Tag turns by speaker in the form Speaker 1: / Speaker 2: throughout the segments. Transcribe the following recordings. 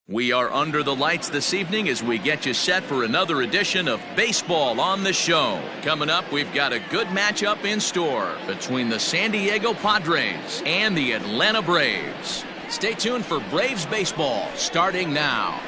Speaker 1: We are under the lights this evening as we get you set for another edition of Baseball on the Show. Coming up, we've got a good matchup in store between the San Diego Padres and the Atlanta Braves. Stay tuned for Braves baseball starting now.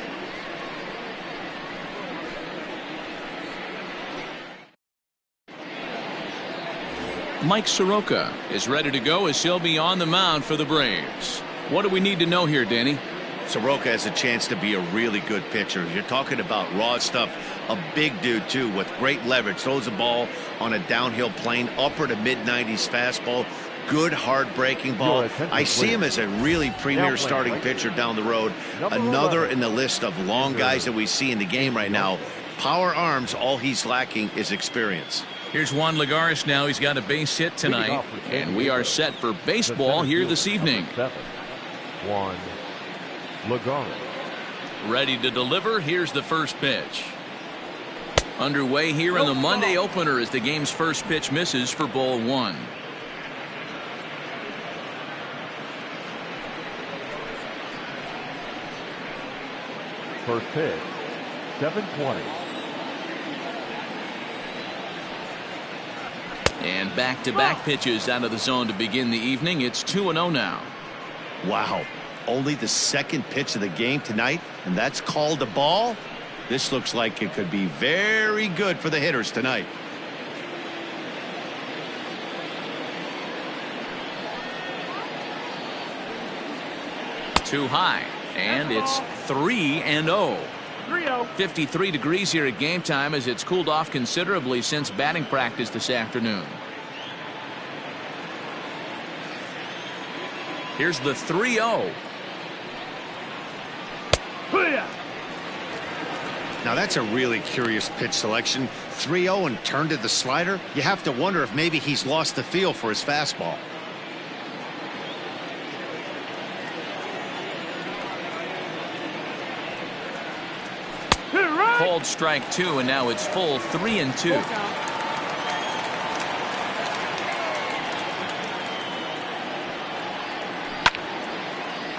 Speaker 1: Mike Soroka is ready to go as he'll be on the mound for the Braves. What do we need to know here, Danny?
Speaker 2: Soroka has a chance to be a really good pitcher. You're talking about raw stuff. A big dude, too, with great leverage. Throws the ball on a downhill plane, upper to mid-90s fastball. Good, hard-breaking ball. I see him as a really premier starting pitcher down the road. Another in the list of long guys that we see in the game right now. Power arms, all he's lacking is experience.
Speaker 1: Here's Juan Lagares now. He's got a base hit tonight. And we are set for baseball here this evening.
Speaker 3: Juan Lagares.
Speaker 1: Ready to deliver. Here's the first pitch. Underway here in the Monday opener as the game's first pitch misses for ball one.
Speaker 3: First pitch, 7:20.
Speaker 1: And back-to-back pitches out of the zone to begin the evening. It's 2-0 now.
Speaker 2: Wow. Only the second pitch of the game tonight, and that's called a ball. This looks like it could be very good for the hitters tonight.
Speaker 1: Too high, and it's 3-0. 53 degrees here at game time as it's cooled off considerably since batting practice this afternoon. Here's the 3-0.
Speaker 2: Now that's a really curious pitch selection. 3-0 and turned to the slider. You have to wonder if maybe he's lost the feel for his fastball.
Speaker 1: Called strike two, and now it's full 3-2.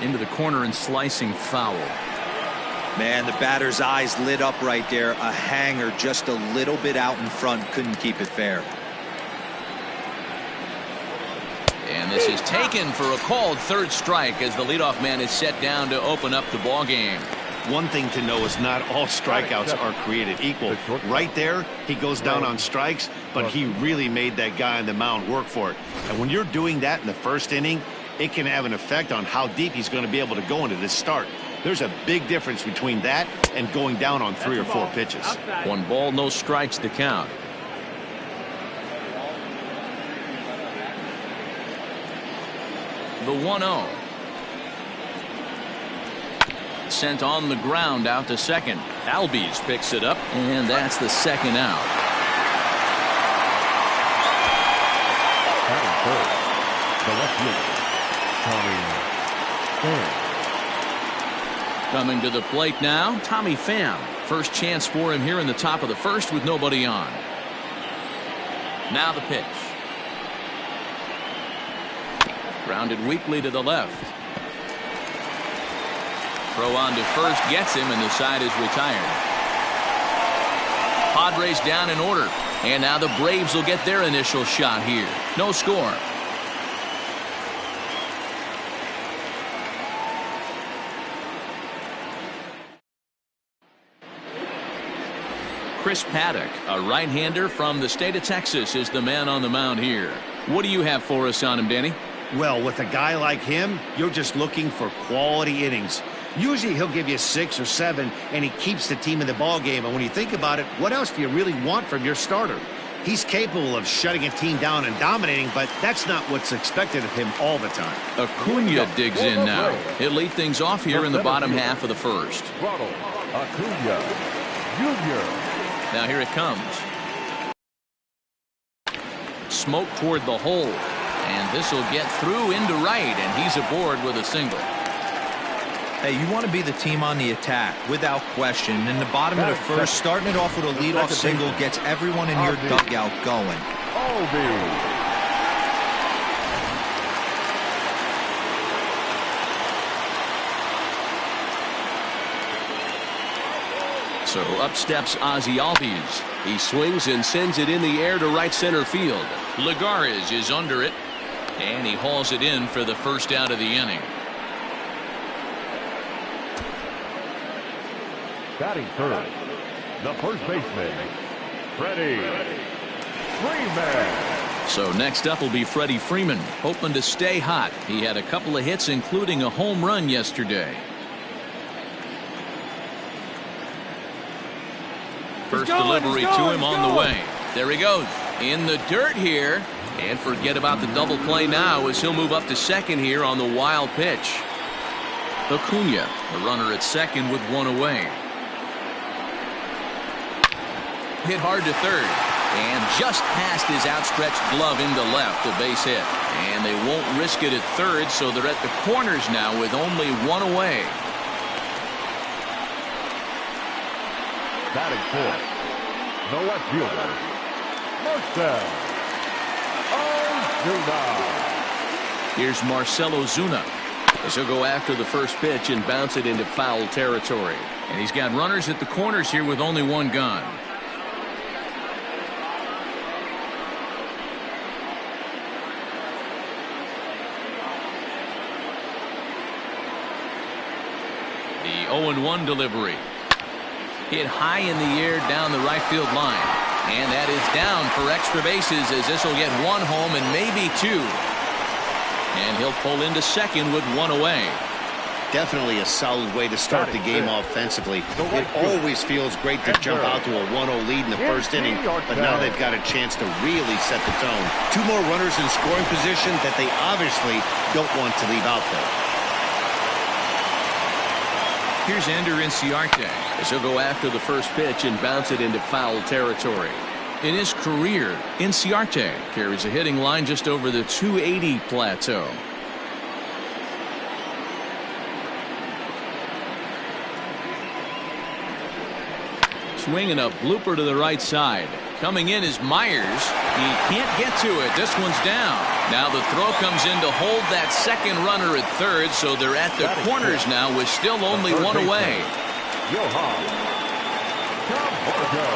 Speaker 1: Into the corner and slicing foul.
Speaker 4: Man, the batter's eyes lit up right there. A hanger just a little bit out in front. Couldn't keep it fair.
Speaker 1: And this is taken for a called third strike as the leadoff man is set down to open up the ball game.
Speaker 2: One thing to know is not all strikeouts are created equal. Right there, he goes down on strikes, but he really made that guy on the mound work for it. And when you're doing that in the first inning, it can have an effect on how deep he's going to be able to go into this start. There's a big difference between that and going down on 3 or 4 pitches.
Speaker 1: 1 ball, no strikes to count. The 1-0. Sent on the ground out to second. Albies picks it up, and that's the second out.
Speaker 3: Batting third, the left fielder, Tommy Pham.
Speaker 1: Coming to the plate now, Tommy Pham. First chance for him here in the top of the first with nobody on. Now the pitch. Grounded weakly to the left. Throw on to first gets him, and the side is retired. Padres down in order, and now the Braves will get their initial shot here. No score. Chris Paddock, a right-hander from the state of Texas, is the man on the mound here. What do you have for us on him, Danny?
Speaker 2: Well, with a guy like him, you're just looking for quality innings. Usually he'll give you 6 or 7, and he keeps the team in the ball game. And when you think about it, what else do you really want from your starter? He's capable of shutting a team down and dominating, but that's not what's expected of him all the time.
Speaker 1: Acuna digs in now. He'll lead things off here in the bottom half of the first.
Speaker 3: Ronald Acuna Jr.
Speaker 1: Now here it comes. Smoke toward the hole, and this will get through into right, and he's aboard with a single.
Speaker 4: Hey, you want to be the team on the attack, without question. In the bottom of the first, starting it off with a leadoff single gets everyone in your dugout going.
Speaker 3: Albies.
Speaker 1: So up steps Ozzie Albies. He swings and sends it in the air to right center field. Lagares is under it, and he hauls it in for the first out of the inning.
Speaker 3: Batting third, the first baseman, Freddie Freeman.
Speaker 1: So next up will be Freddie Freeman, hoping to stay hot. He had a couple of hits, including a home run yesterday. First delivery to him on the way. There he goes. In the dirt here. And forget about the double play now as he'll move up to second here on the wild pitch. Acuna, the runner at second with one away. Hit hard to third. And just past his outstretched glove into left, a base hit. And they won't risk it at third, so they're at the corners now with only one away.
Speaker 3: Batting fourth, the left fielder, Marcell Ozuna.
Speaker 1: Here's Marcell Ozuna, as he'll go after the first pitch and bounce it into foul territory. And he's got runners at the corners here with only one gone. The 0-1 delivery. Hit high in the air down the right field line. And that is down for extra bases as this will get one home and maybe two. And he'll pull into second with one away.
Speaker 2: Definitely a solid way to start the game offensively. It always feels great to jump out to a 1-0 lead in the first inning, but now they've got a chance to really set the tone. Two more runners in scoring position that they obviously don't want to leave out there.
Speaker 1: Here's Ender Inciarte as he'll go after the first pitch and bounce it into foul territory. In his career, Inciarte carries a hitting line just over the 280 plateau. Swinging a blooper to the right side. Coming in is Myers. He can't get to it. This one's down. Now the throw comes in to hold that second runner at third, so they're at the corners now with still only one away.
Speaker 3: Johan Camargo.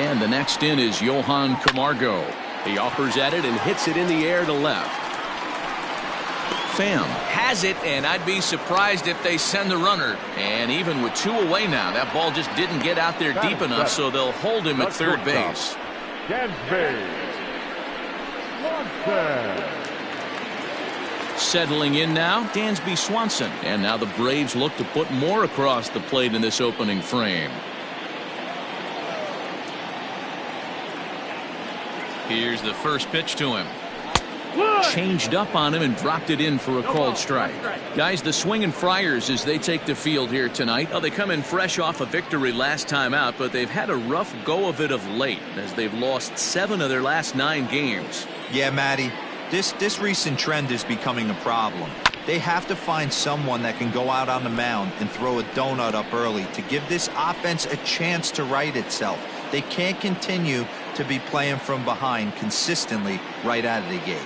Speaker 1: And the next in is Johan Camargo. He offers at it and hits it in the air to left. Pham has it, and I'd be surprised if they send the runner. And even with two away now, that ball just didn't get out there deep enough, so they'll hold him at third base.
Speaker 3: Dansby Swanson.
Speaker 1: Settling in now, Dansby Swanson. And now the Braves look to put more across the plate in this opening frame. Here's the first pitch to him. Changed up on him and dropped it in for a called strike. Guys, the Swinging Friars as they take the field here tonight. They come in fresh off a victory last time out, but they've had a rough go of it of late as they've lost 7 of their last 9 games.
Speaker 4: Yeah, Matty, this recent trend is becoming a problem. They have to find someone that can go out on the mound and throw a donut up early to give this offense a chance to right itself. They can't continue to be playing from behind consistently right out of the gate.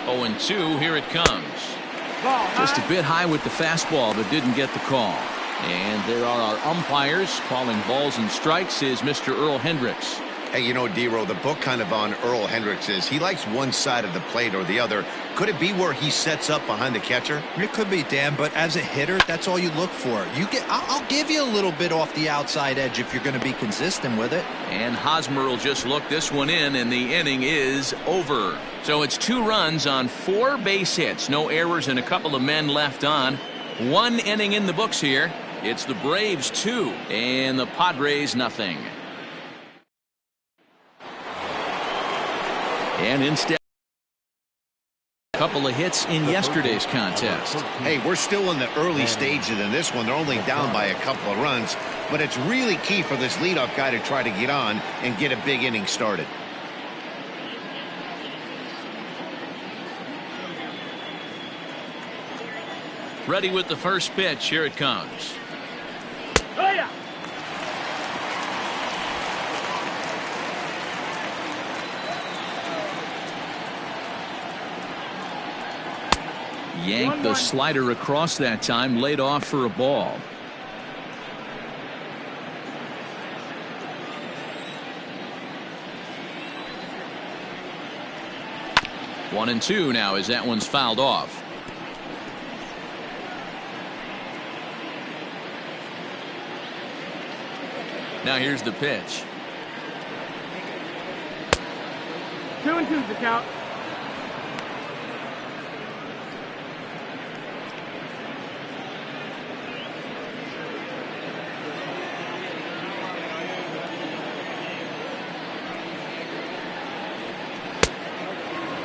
Speaker 1: 0-2, here it comes. Just a bit high with the fastball, but didn't get the call. And there are our umpires calling balls and strikes is Mr. Earl Hendricks.
Speaker 2: Hey, you know, D-Row, the book kind of on Earl Hendricks is he likes one side of the plate or the other. Could it be where he sets up behind the catcher?
Speaker 4: It could be, Dan, but as a hitter, that's all you look for. I'll give you a little bit off the outside edge if you're going to be consistent with it.
Speaker 1: And Hosmer will just look this one in, and the inning is over. So it's 2 runs on 4 base hits. No errors and a couple of men left on. 1 inning in the books here. It's the Braves 2 and the Padres nothing. And instead, a couple of hits in yesterday's contest.
Speaker 2: Hey, we're still in the early stages in this one. They're only down by a couple of runs, but it's really key for this leadoff guy to try to get on and get a big inning started.
Speaker 1: Ready with the first pitch. Here it comes. Yanked the slider across that time, laid off for a ball. One and two now as that one's fouled off. Now here's the pitch.
Speaker 5: 2-2's the count.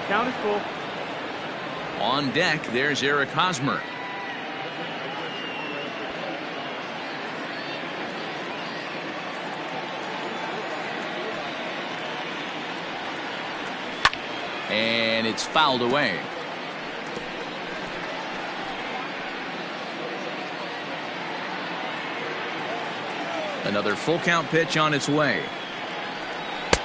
Speaker 5: Count is full.
Speaker 1: On deck, there's Eric Hosmer. And it's fouled away. Another full count pitch on its way.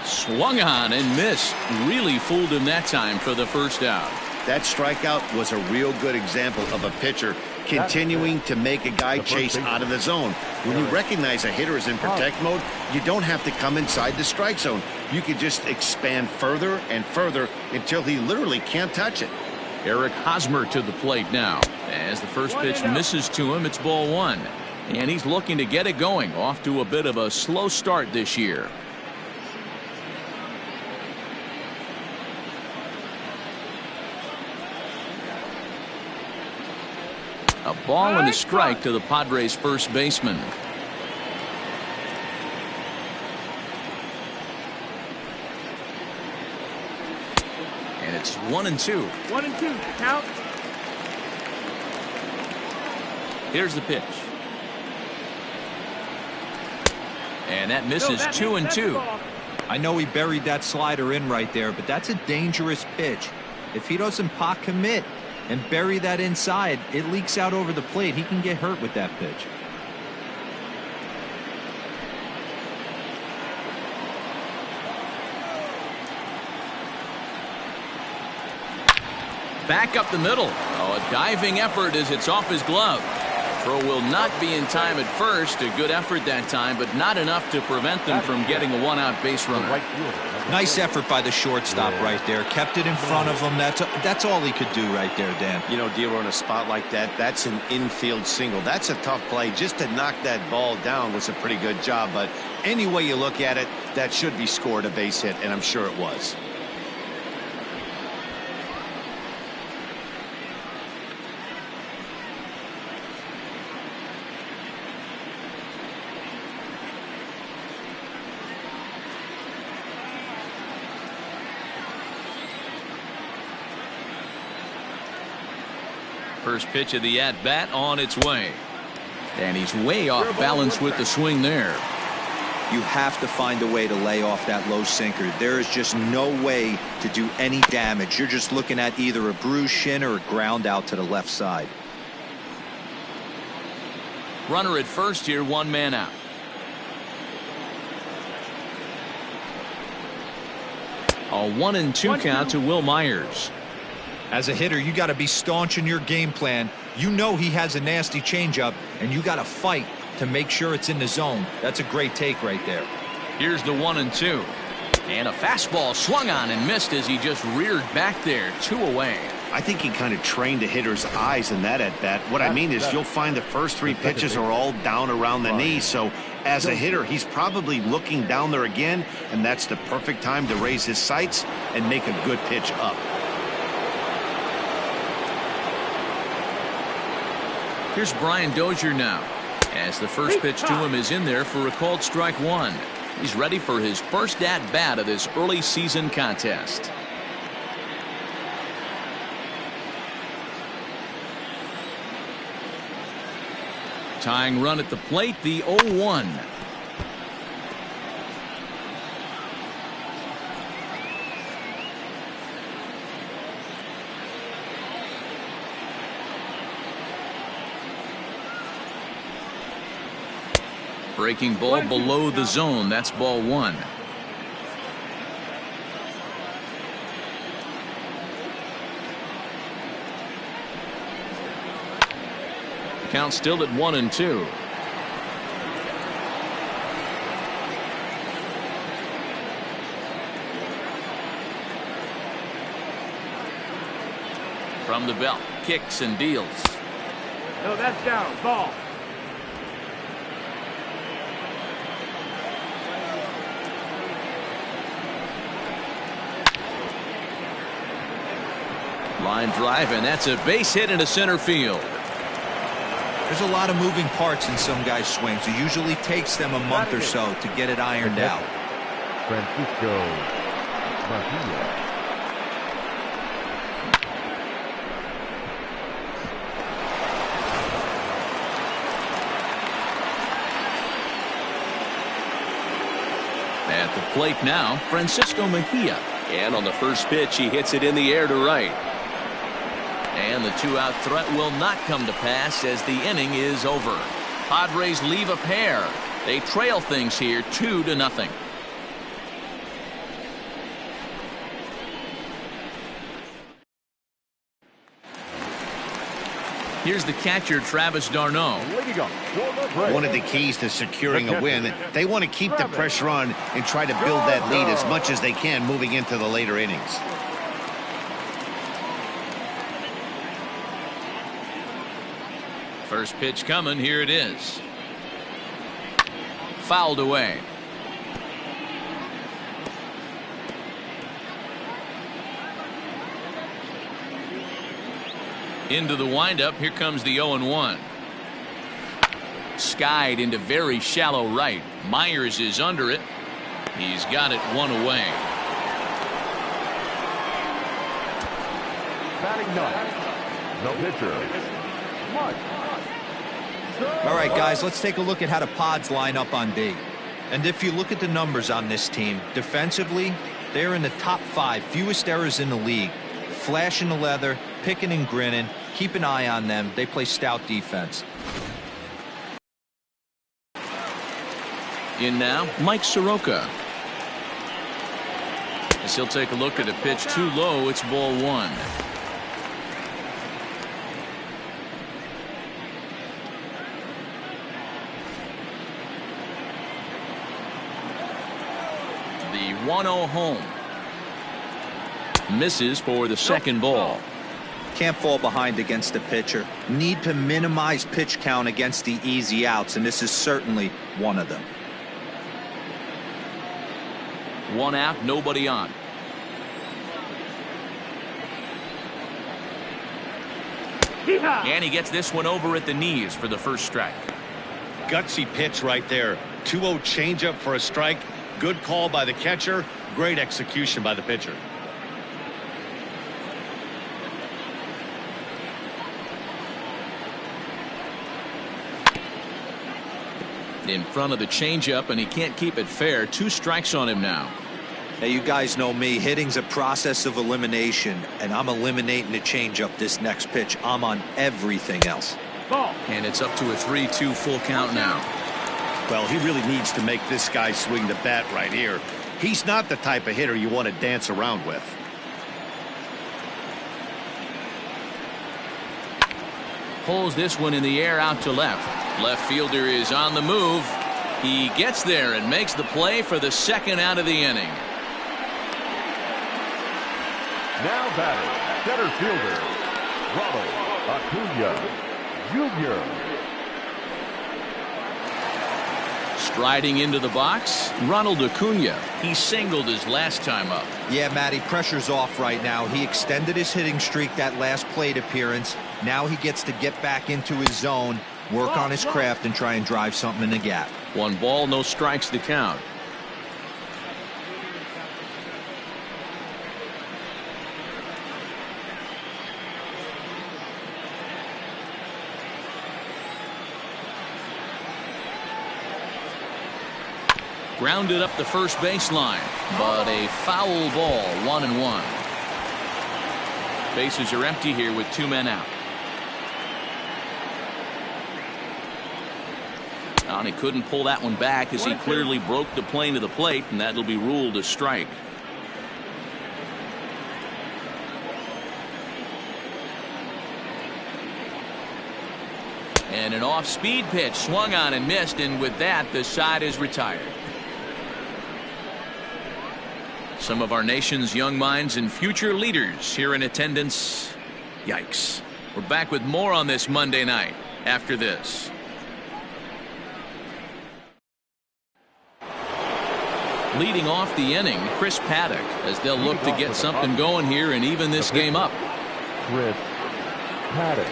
Speaker 1: Swung on and missed. Really fooled him that time for the first out.
Speaker 2: That strikeout was a real good example of a pitcher continuing to make a guy chase out of the zone. When you recognize a hitter is in protect mode, you don't have to come inside the strike zone. You can just expand further and further until he literally can't touch it.
Speaker 1: Eric Hosmer to the plate now. As the first pitch misses to him, it's ball one. And he's looking to get it going. Off to a bit of a slow start this year. A ball and a strike to the Padres' first baseman. And it's 1-2.
Speaker 5: 1-2, count.
Speaker 1: Here's the pitch. And that misses 2-2.
Speaker 4: I know he buried that slider in right there, but that's a dangerous pitch. If he doesn't pot commit and bury that inside, it leaks out over the plate. He can get hurt with that pitch.
Speaker 1: Back up the middle. Oh, a diving effort as it's off his glove. Throw will not be in time at first. A good effort that time, but not enough to prevent them from getting a one-out base runner.
Speaker 4: Nice effort by the shortstop right there. Kept it in front of him. That's all he could do right there, Dan.
Speaker 2: You know, Dero, in a spot like that, that's an infield single. That's a tough play. Just to knock that ball down was a pretty good job. But any way you look at it, that should be scored a base hit, and I'm sure it was.
Speaker 1: First pitch of the at-bat on its way. And he's way off balance with the swing there.
Speaker 4: You have to find a way to lay off that low sinker. There is just no way to do any damage. You're just looking at either a bruised shin or a ground out to the left side.
Speaker 1: Runner at first here, one man out. A 1-2 count to Will Myers.
Speaker 4: As a hitter, you got to be staunch in your game plan. You know he has a nasty changeup, and you got to fight to make sure it's in the zone. That's a great take right there.
Speaker 1: Here's the 1-2. And a fastball swung on and missed as he just reared back there. 2 away.
Speaker 2: I think he kind of trained the hitter's eyes in that at-bat. What I mean is you'll find the first 3 pitches are all down around the knee. So as a hitter, he's probably looking down there again, and that's the perfect time to raise his sights and make a good pitch up.
Speaker 1: Here's Brian Dozier now. As the first pitch to him is in there for a called strike one. He's ready for his first at-bat of this early season contest. Tying run at the plate, the 0-1. Breaking ball below the zone. That's ball one. Count still at 1-2. From the belt, kicks and deals.
Speaker 5: No, that's down. Ball.
Speaker 1: Line drive, and that's a base hit into center field.
Speaker 4: There's a lot of moving parts in some guys' swings. It usually takes them a month or so to get it ironed out.
Speaker 3: Francisco Mejia.
Speaker 1: At the plate now, Francisco Mejia. And on the first pitch, he hits it in the air to right. And the two-out threat will not come to pass as the inning is over. Padres leave a pair. They trail things here 2-0. Here's the catcher, Travis d'Arnaud.
Speaker 2: One of the keys to securing a win, they want to keep the pressure on and try to build that lead as much as they can moving into the later innings.
Speaker 1: First pitch coming. Here it is. Fouled away. Into the windup. Here comes the 0-1. Skied into very shallow right. Myers is under it. He's got it one away.
Speaker 3: Batting ninth, the pitcher, Mike.
Speaker 4: All right, guys, let's take a look at how the Pods line up on D. And if you look at the numbers on this team, defensively, they're in the top 5, fewest errors in the league. Flashing the leather, picking and grinning. Keep an eye on them. They play stout defense.
Speaker 1: In now, Mike Soroka. As he'll take a look at a pitch too low, it's ball 1. The 1-0 home. Misses for the second ball.
Speaker 4: Can't fall behind against the pitcher. Need to minimize pitch count against the easy outs, and this is certainly one of them.
Speaker 1: 1 out, nobody on. And he gets this one over at the knees for the first strike.
Speaker 2: Gutsy pitch right there. 2-0 changeup for a strike. Good call by the catcher. Great execution by the pitcher.
Speaker 1: In front of the changeup, and he can't keep it fair. 2 strikes on him now.
Speaker 4: Now, you guys know me. Hitting's a process of elimination, and I'm eliminating the changeup this next pitch. I'm on everything else.
Speaker 5: Ball.
Speaker 1: And it's up to a 3-2 full count now.
Speaker 2: Well, he really needs to make this guy swing the bat right here. He's not the type of hitter you want to dance around with.
Speaker 1: Pulls this one in the air out to left. Left fielder is on the move. He gets there and makes the play for the second out of the inning.
Speaker 3: Now batting, center fielder, Ronald Acuna Jr.
Speaker 1: Striding into the box, Ronald Acuna. He singled his last time up.
Speaker 4: Yeah, Matty, pressure's off right now. He extended his hitting streak that last plate appearance. Now he gets to get back into his zone, work on his craft, and try and drive something in the gap.
Speaker 1: 1 ball, no strikes to count. Grounded up the first baseline, but a foul ball. 1-1. Bases are empty here with 2 men out. And he couldn't pull that one back as he clearly broke the plane to the plate, and that'll be ruled a strike. And And an off-speed pitch swung on and missed, and with that, the side is retired. Some of our nation's young minds and future leaders here in attendance. Yikes. We're back with more on this Monday night after this. Leading off the inning, Chris Paddock, as they'll look to get something going here and even this game up.
Speaker 3: Chris Paddock.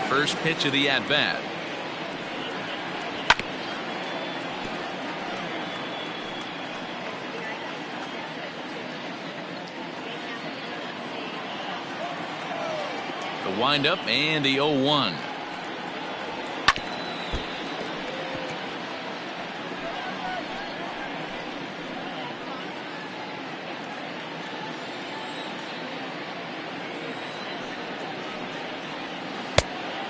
Speaker 1: First pitch of the at-bat. The windup and the 0-1.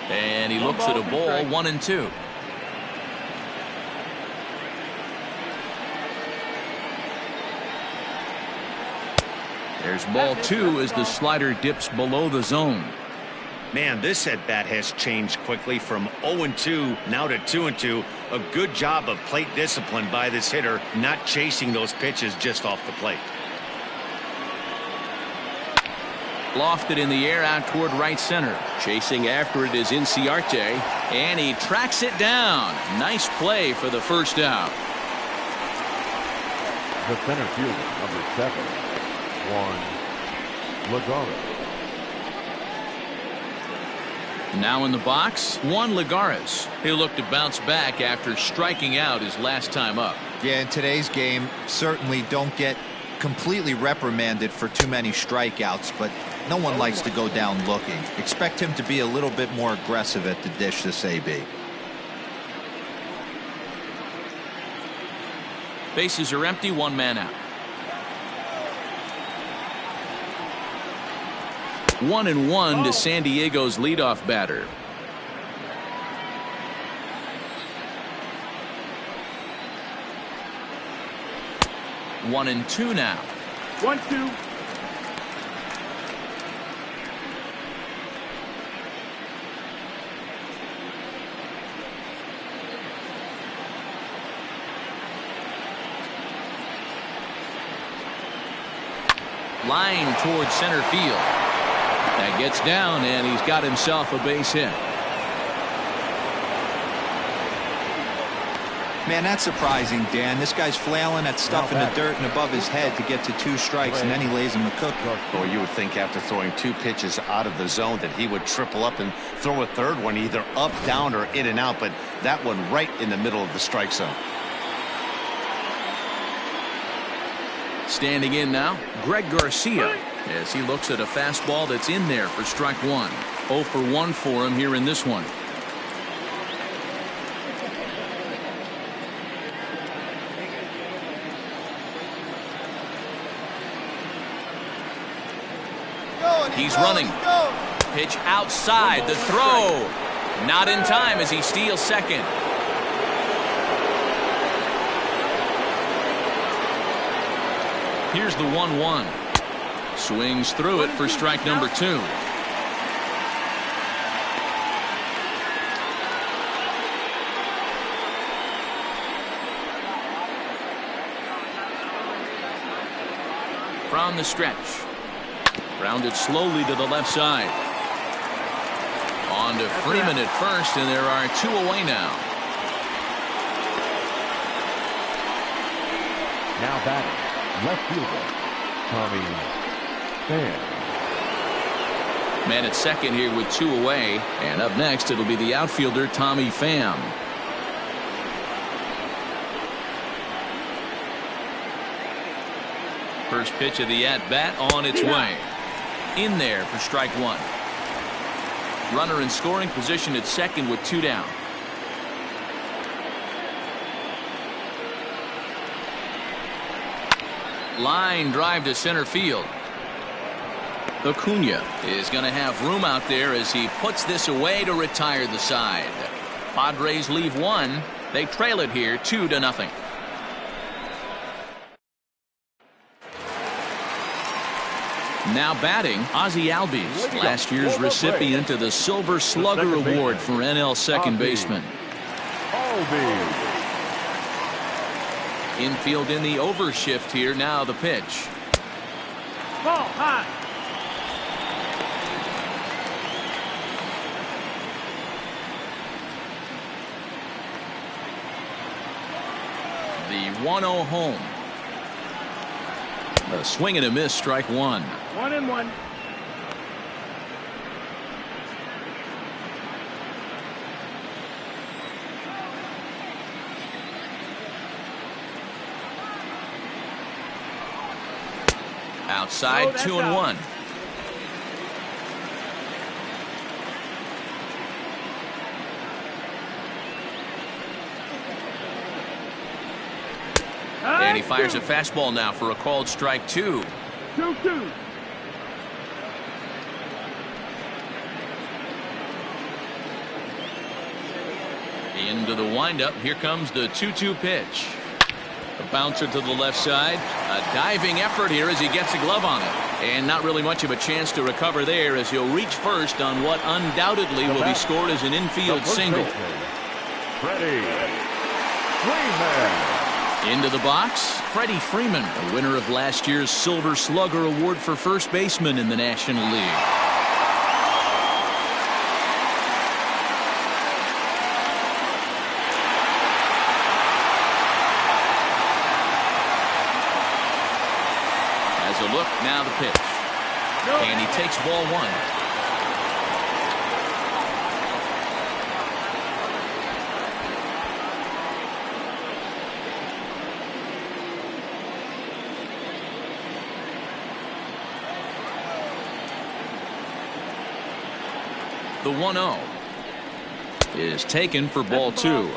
Speaker 1: And he looks at a ball, 1-2. There's ball 2 as the slider dips below the zone.
Speaker 2: Man, this at-bat has changed quickly from 0-2 now to 2-2. A good job of plate discipline by this hitter, not chasing those pitches just off the plate.
Speaker 1: Lofted in the air out toward right center. Chasing after it is Inciarte, and he tracks it down. Nice play for the first out.
Speaker 3: The center fielder, number 7, Juan Lagares.
Speaker 1: Now in the box, Juan Lagares. He'll look to bounce back after striking out his last time up.
Speaker 4: Yeah, in today's game, certainly don't get completely reprimanded for too many strikeouts, but no one likes to go down looking. Expect him to be a little bit more aggressive at the dish this AB.
Speaker 1: Bases are empty, one man out. 1-1 to San Diego's leadoff batter. One and two now.
Speaker 5: 1-2.
Speaker 1: Line towards center field. That gets down, and he's got himself a base hit.
Speaker 4: Man, that's surprising, Dan. This guy's flailing at stuff in the dirt and above his head to get to 2 strikes, and then he lays him a cook.
Speaker 2: Well, you would think after throwing 2 pitches out of the zone that he would triple up and throw a third one either up, down, or in and out, but that one right in the middle of the strike zone.
Speaker 1: Standing in now, Greg Garcia, as he looks at a fastball that's in there for strike 1. 0 for 1 for him here in this one. He's running. Pitch outside. The throw. Not in time as he steals second. Here's the 1-1. Swings through it for strike number 2. From the stretch. Grounded slowly to the left side. On to Freeman at first, and there are 2 away now.
Speaker 3: Now batting, left fielder, Tommy Pham.
Speaker 1: Man at second here with 2 away, and up next it'll be the outfielder Tommy Pham. First pitch of the at-bat on its way. In there for strike 1. Runner in scoring position at second with 2 down. Line drive to center field. Acuna is going to have room out there as he puts this away to retire the side. Padres leave 1. They trail it here 2-0. Now batting, Ozzie Albies, last year's recipient of the Silver Slugger Award for NL second baseman. Infield in the overshift here. Now the pitch.
Speaker 5: Ball high.
Speaker 1: The 1-0 home. A swing and a miss, strike one.
Speaker 5: 1-1.
Speaker 1: Outside, 2-1. And he fires a fastball now for a called strike two.
Speaker 5: 2-2.
Speaker 1: Into the windup. Here comes the 2-2 pitch. A bouncer to the left side. A diving effort here as he gets a glove on it. And not really much of a chance to recover there as he'll reach first on what undoubtedly will be scored as an infield single.
Speaker 3: Freddie Freeman.
Speaker 1: Into the box, Freddie Freeman, the winner of last year's Silver Slugger Award for first baseman in the National League. As a look, now the pitch. And he takes ball one. The 1-0 is taken for ball two.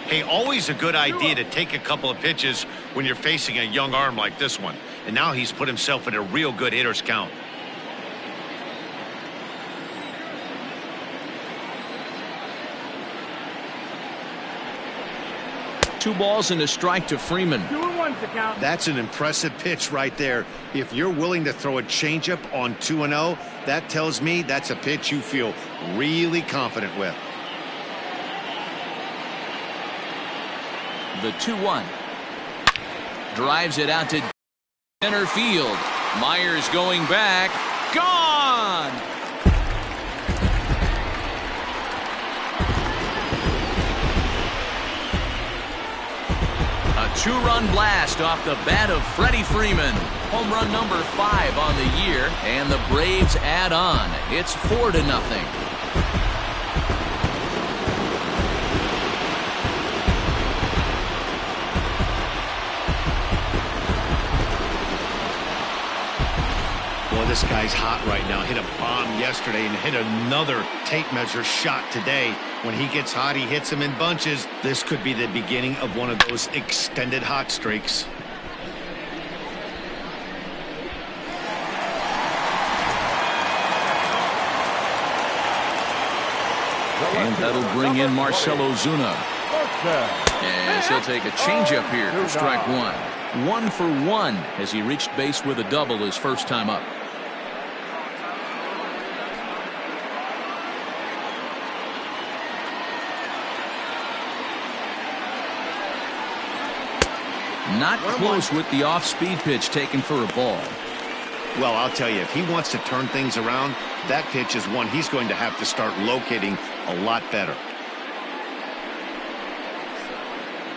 Speaker 2: Hey, always a good idea to take a couple of pitches when you're facing a young arm like this one. And now he's put himself in a real good hitter's count.
Speaker 1: Two balls and a strike to Freeman.
Speaker 5: 2-1 to count.
Speaker 2: That's an impressive pitch right there. If you're willing to throw a changeup on 2-0, that tells me that's a pitch you feel really confident with.
Speaker 1: The 2-1 drives it out to center field. Myers going back. Gone. A two-run blast off the bat of Freddie Freeman. Home run number 5 on the year, and the Braves add on. It's 4-0.
Speaker 2: Well, this guy's hot right now. Hit a bomb yesterday and hit another tape measure shot today. When he gets hot, he hits them in bunches. This could be the beginning of one of those extended hot streaks.
Speaker 1: And that'll bring in Marcell Ozuna. And he'll take a changeup here for strike one. 1 for 1 as he reached base with a double his first time up. Not close with the off-speed pitch taken for a ball.
Speaker 2: Well, I'll tell you, if he wants to turn things around, that pitch is one he's going to have to start locating a lot better.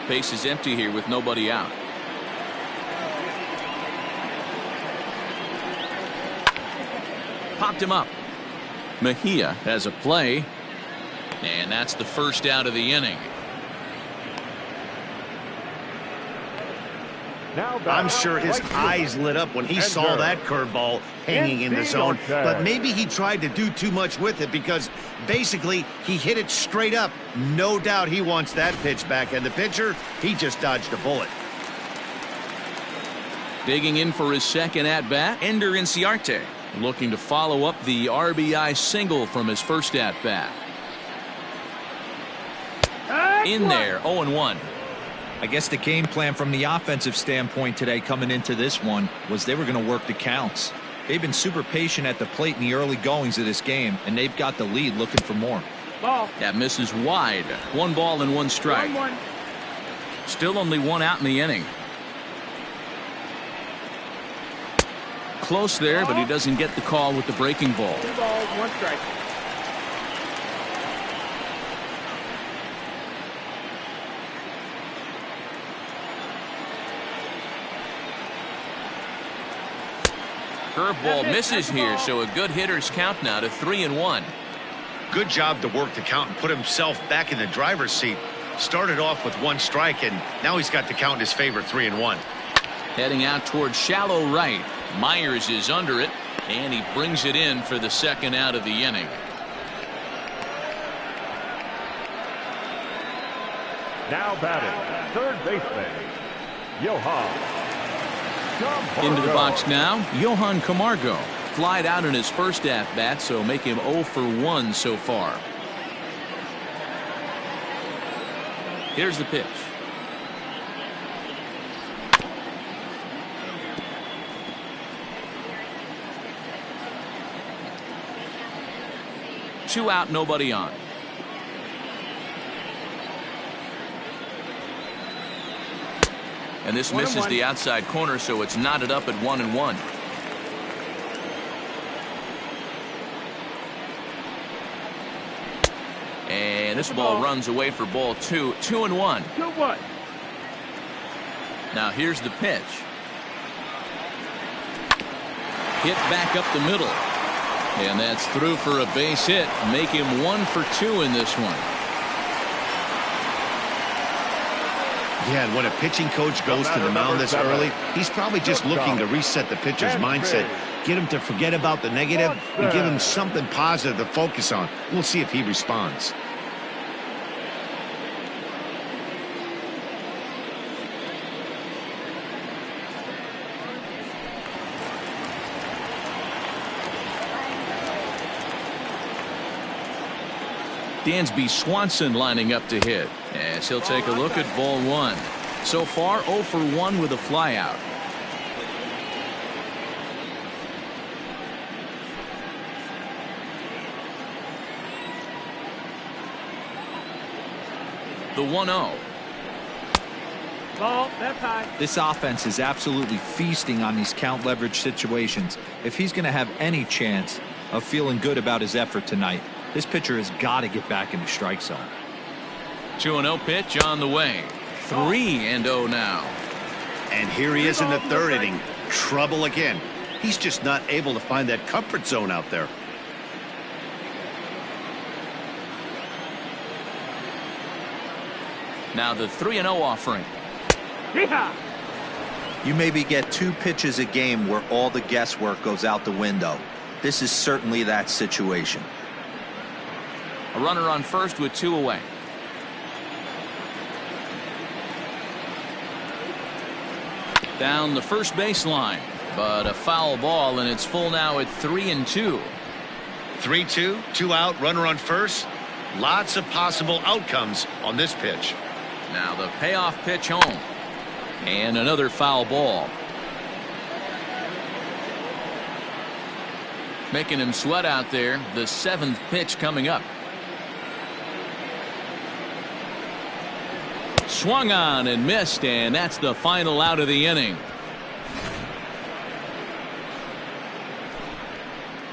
Speaker 1: Base is empty here with nobody out. Popped him up. Mejia has a play. And that's the first out of the inning.
Speaker 2: I'm sure his eyes lit up when he saw that curveball hanging in the zone. But maybe he tried to do too much with it because basically he hit it straight up. No doubt he wants that pitch back. And the pitcher, he just dodged a bullet.
Speaker 1: Digging in for his second at-bat, Ender Inciarte, looking to follow up the RBI single from his first at-bat. In there, 0-1.
Speaker 4: I guess the game plan from the offensive standpoint today coming into this one was they were going to work the counts. They've been super patient at the plate in the early goings of this game, and they've got the lead looking for more.
Speaker 5: Ball.
Speaker 1: That misses wide. 1 ball and 1 strike.
Speaker 5: 1-1.
Speaker 1: Still only 1 out in the inning. Close there, but he doesn't get the call with the breaking ball.
Speaker 5: 2 balls, 1 strike.
Speaker 1: Curveball misses here, so a good hitter's count now to 3-1.
Speaker 2: Good job to work the count and put himself back in the driver's seat. Started off with 1 strike, and now he's got the count in his favor, 3-1.
Speaker 1: Heading out towards shallow right. Myers is under it, and he brings it in for the 2nd out of the inning.
Speaker 3: Now batting, third baseman, Johan Camargo.
Speaker 1: Into the box now, Johan Camargo. Flied out in his first at-bat, so make him 0 for 1 so far. Here's the pitch. Two out, nobody on. And this misses the outside corner, so it's knotted up at 1-1. And this ball runs away for ball 2. 2-1.
Speaker 5: 2-1.
Speaker 1: Now here's the pitch. Hit back up the middle. And that's through for a base hit. Make him 1 for 2 in this one.
Speaker 2: Yeah, and when a pitching coach goes to the mound this early, he's probably just looking to reset the pitcher's mindset, get him to forget about the negative, and give him something positive to focus on. We'll see if he responds.
Speaker 1: Dansby Swanson lining up to hit, as he'll take a look at ball 1. So far 0 for 1 with a flyout. The 1-0.
Speaker 5: Ball, that's high.
Speaker 4: This offense is absolutely feasting on these count leverage situations. If he's going to have any chance of feeling good about his effort tonight, this pitcher has got to get back in the strike zone.
Speaker 1: 2-0 pitch on the way. 3-0 now.
Speaker 2: And here he is in the 3rd inning. Trouble again. He's just not able to find that comfort zone out there.
Speaker 1: Now the 3-0 offering.
Speaker 5: Yeehaw!
Speaker 4: You maybe get 2 pitches a game where all the guesswork goes out the window. This is certainly that situation.
Speaker 1: A runner on first with 2 away. Down the first baseline, but a foul ball, and it's full now at 3-2.
Speaker 2: 3-2, 2 out, runner on first. Lots of possible outcomes on this pitch.
Speaker 1: Now the payoff pitch home, and another foul ball. Making him sweat out there. The 7th pitch coming up. Swung on and missed, and that's the final out of the inning.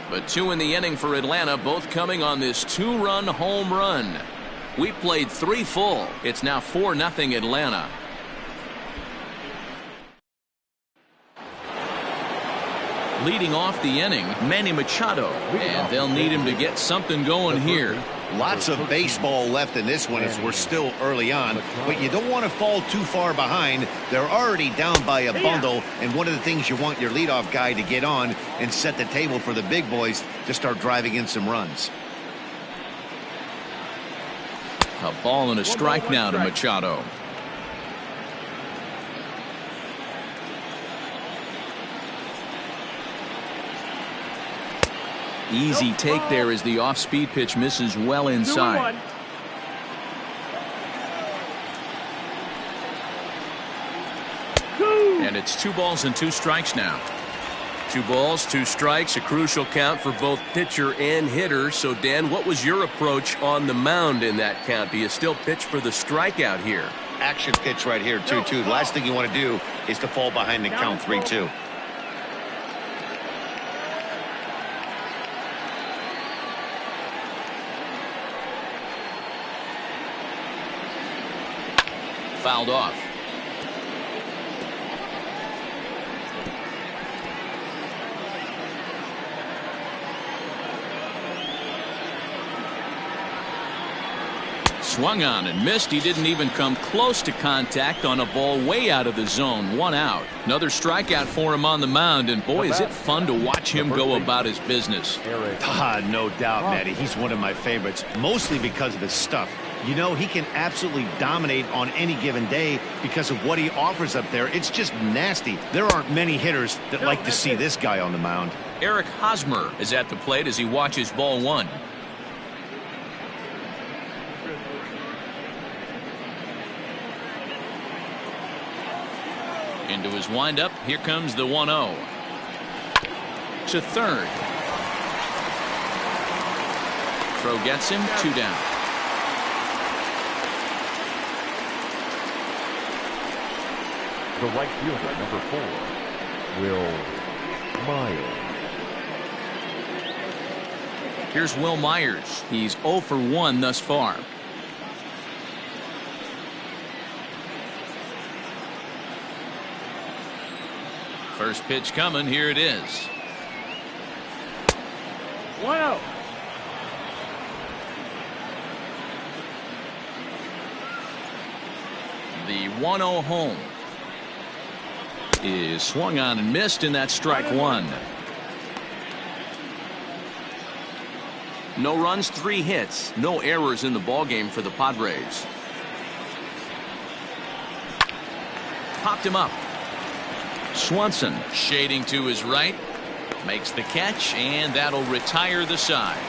Speaker 1: But 2 in the inning for Atlanta, both coming on this 2-run home run. We played 3 full. It's now 4-0 Atlanta. Leading off the inning, Manny Machado, and they'll need him to get something going here.
Speaker 2: Lots of baseball left in this one as we're still early on, but you don't want to fall too far behind. They're already down by a bundle, and one of the things you want your leadoff guy to get on and set the table for the big boys to start driving in some runs.
Speaker 1: A ball and a strike now to Machado. Easy take there as the off-speed pitch misses well inside.
Speaker 5: 2-1.
Speaker 1: And it's 2 balls and 2 strikes now.
Speaker 6: 2 balls, 2 strikes, a crucial count for both pitcher and hitter. So, Dan, what was your approach on the mound in that count? Do you still pitch for the strikeout here?
Speaker 2: Action pitch right here, 2-2. The last thing you want to do is to fall behind the count 3-2.
Speaker 1: Fouled off. Swung on and missed. He didn't even come close to contact on a ball way out of the zone. 1 out. Another strikeout for him on the mound, and boy, is it fun to watch him go about his business.
Speaker 2: No doubt, Matty. He's one of my favorites, mostly because of his stuff. You know, he can absolutely dominate on any given day because of what he offers up there. It's just nasty. There aren't many hitters that like to see this guy on the mound.
Speaker 1: Eric Hosmer is at the plate as he watches ball 1. Into his windup. Here comes the 1-0. To third. Throw gets him. 2 down.
Speaker 3: The right fielder, number 4, Will Myers.
Speaker 1: Here's Will Myers. He's 0 for 1 thus far. First pitch coming. Here it is.
Speaker 5: 1-0.
Speaker 1: The 1-0 home is swung on and missed, and that's strike 1. No runs, 3 hits, no errors in the ballgame for the Padres. Popped him up. Swanson shading to his right, makes the catch, and that'll retire the side.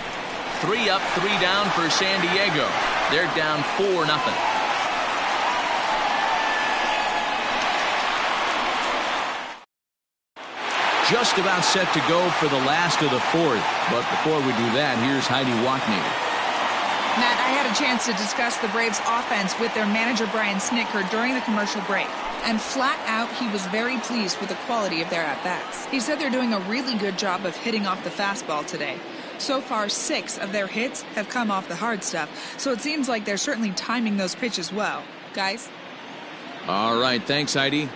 Speaker 1: 3 up, 3 down for San Diego. They're down 4-0. Just about set to go for the last of the 4th. But before we do that, here's Heidi Wackney.
Speaker 7: Matt, I had a chance to discuss the Braves offense with their manager Brian Snitker during the commercial break. And flat out, he was very pleased with the quality of their at-bats. He said they're doing a really good job of hitting off the fastball today. So far, 6 of their hits have come off the hard stuff. So it seems like they're certainly timing those pitches well. Guys?
Speaker 1: All right, thanks, Heidi.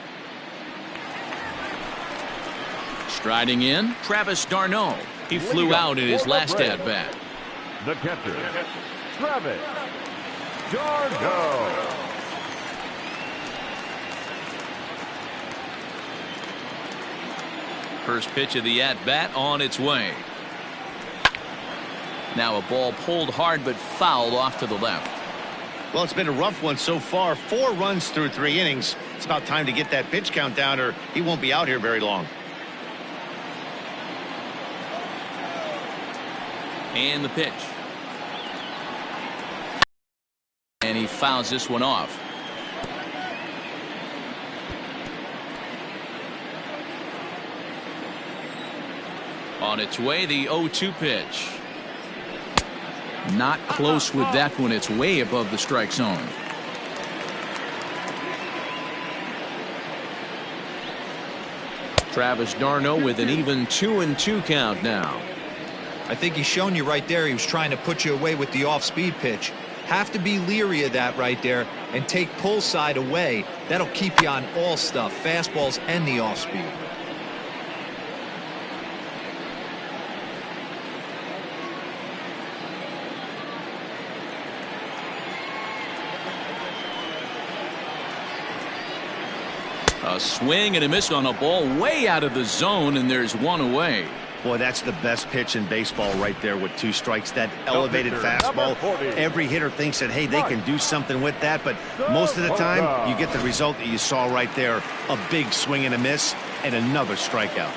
Speaker 1: Striding in, Travis d'Arnaud. He flew out in his last at-bat.
Speaker 3: The catcher, Travis d'Arnaud.
Speaker 1: First pitch of the at-bat on its way. Now a ball pulled hard but fouled off to the left.
Speaker 2: Well, it's been a rough one so far. 4 runs through 3 innings. It's about time to get that pitch count down, or he won't be out here very long.
Speaker 1: And the pitch. And he fouls this one off. On its way, the 0-2 pitch. Not close with that one. It's way above the strike zone. Travis d'Arnaud with an even 2-2 count now.
Speaker 4: I think he's shown you right there. He was trying to put you away with the off-speed pitch. Have to be leery of that right there and take pull side away. That'll keep you on all stuff, fastballs and the off-speed.
Speaker 1: A swing and a miss on a ball way out of the zone, and there's 1 away.
Speaker 2: Boy, that's the best pitch in baseball right there with 2 strikes. That elevated fastball. Every hitter thinks that, hey, they can do something with that, but most of the time you get the result that you saw right there. A big swing and a miss and another strikeout.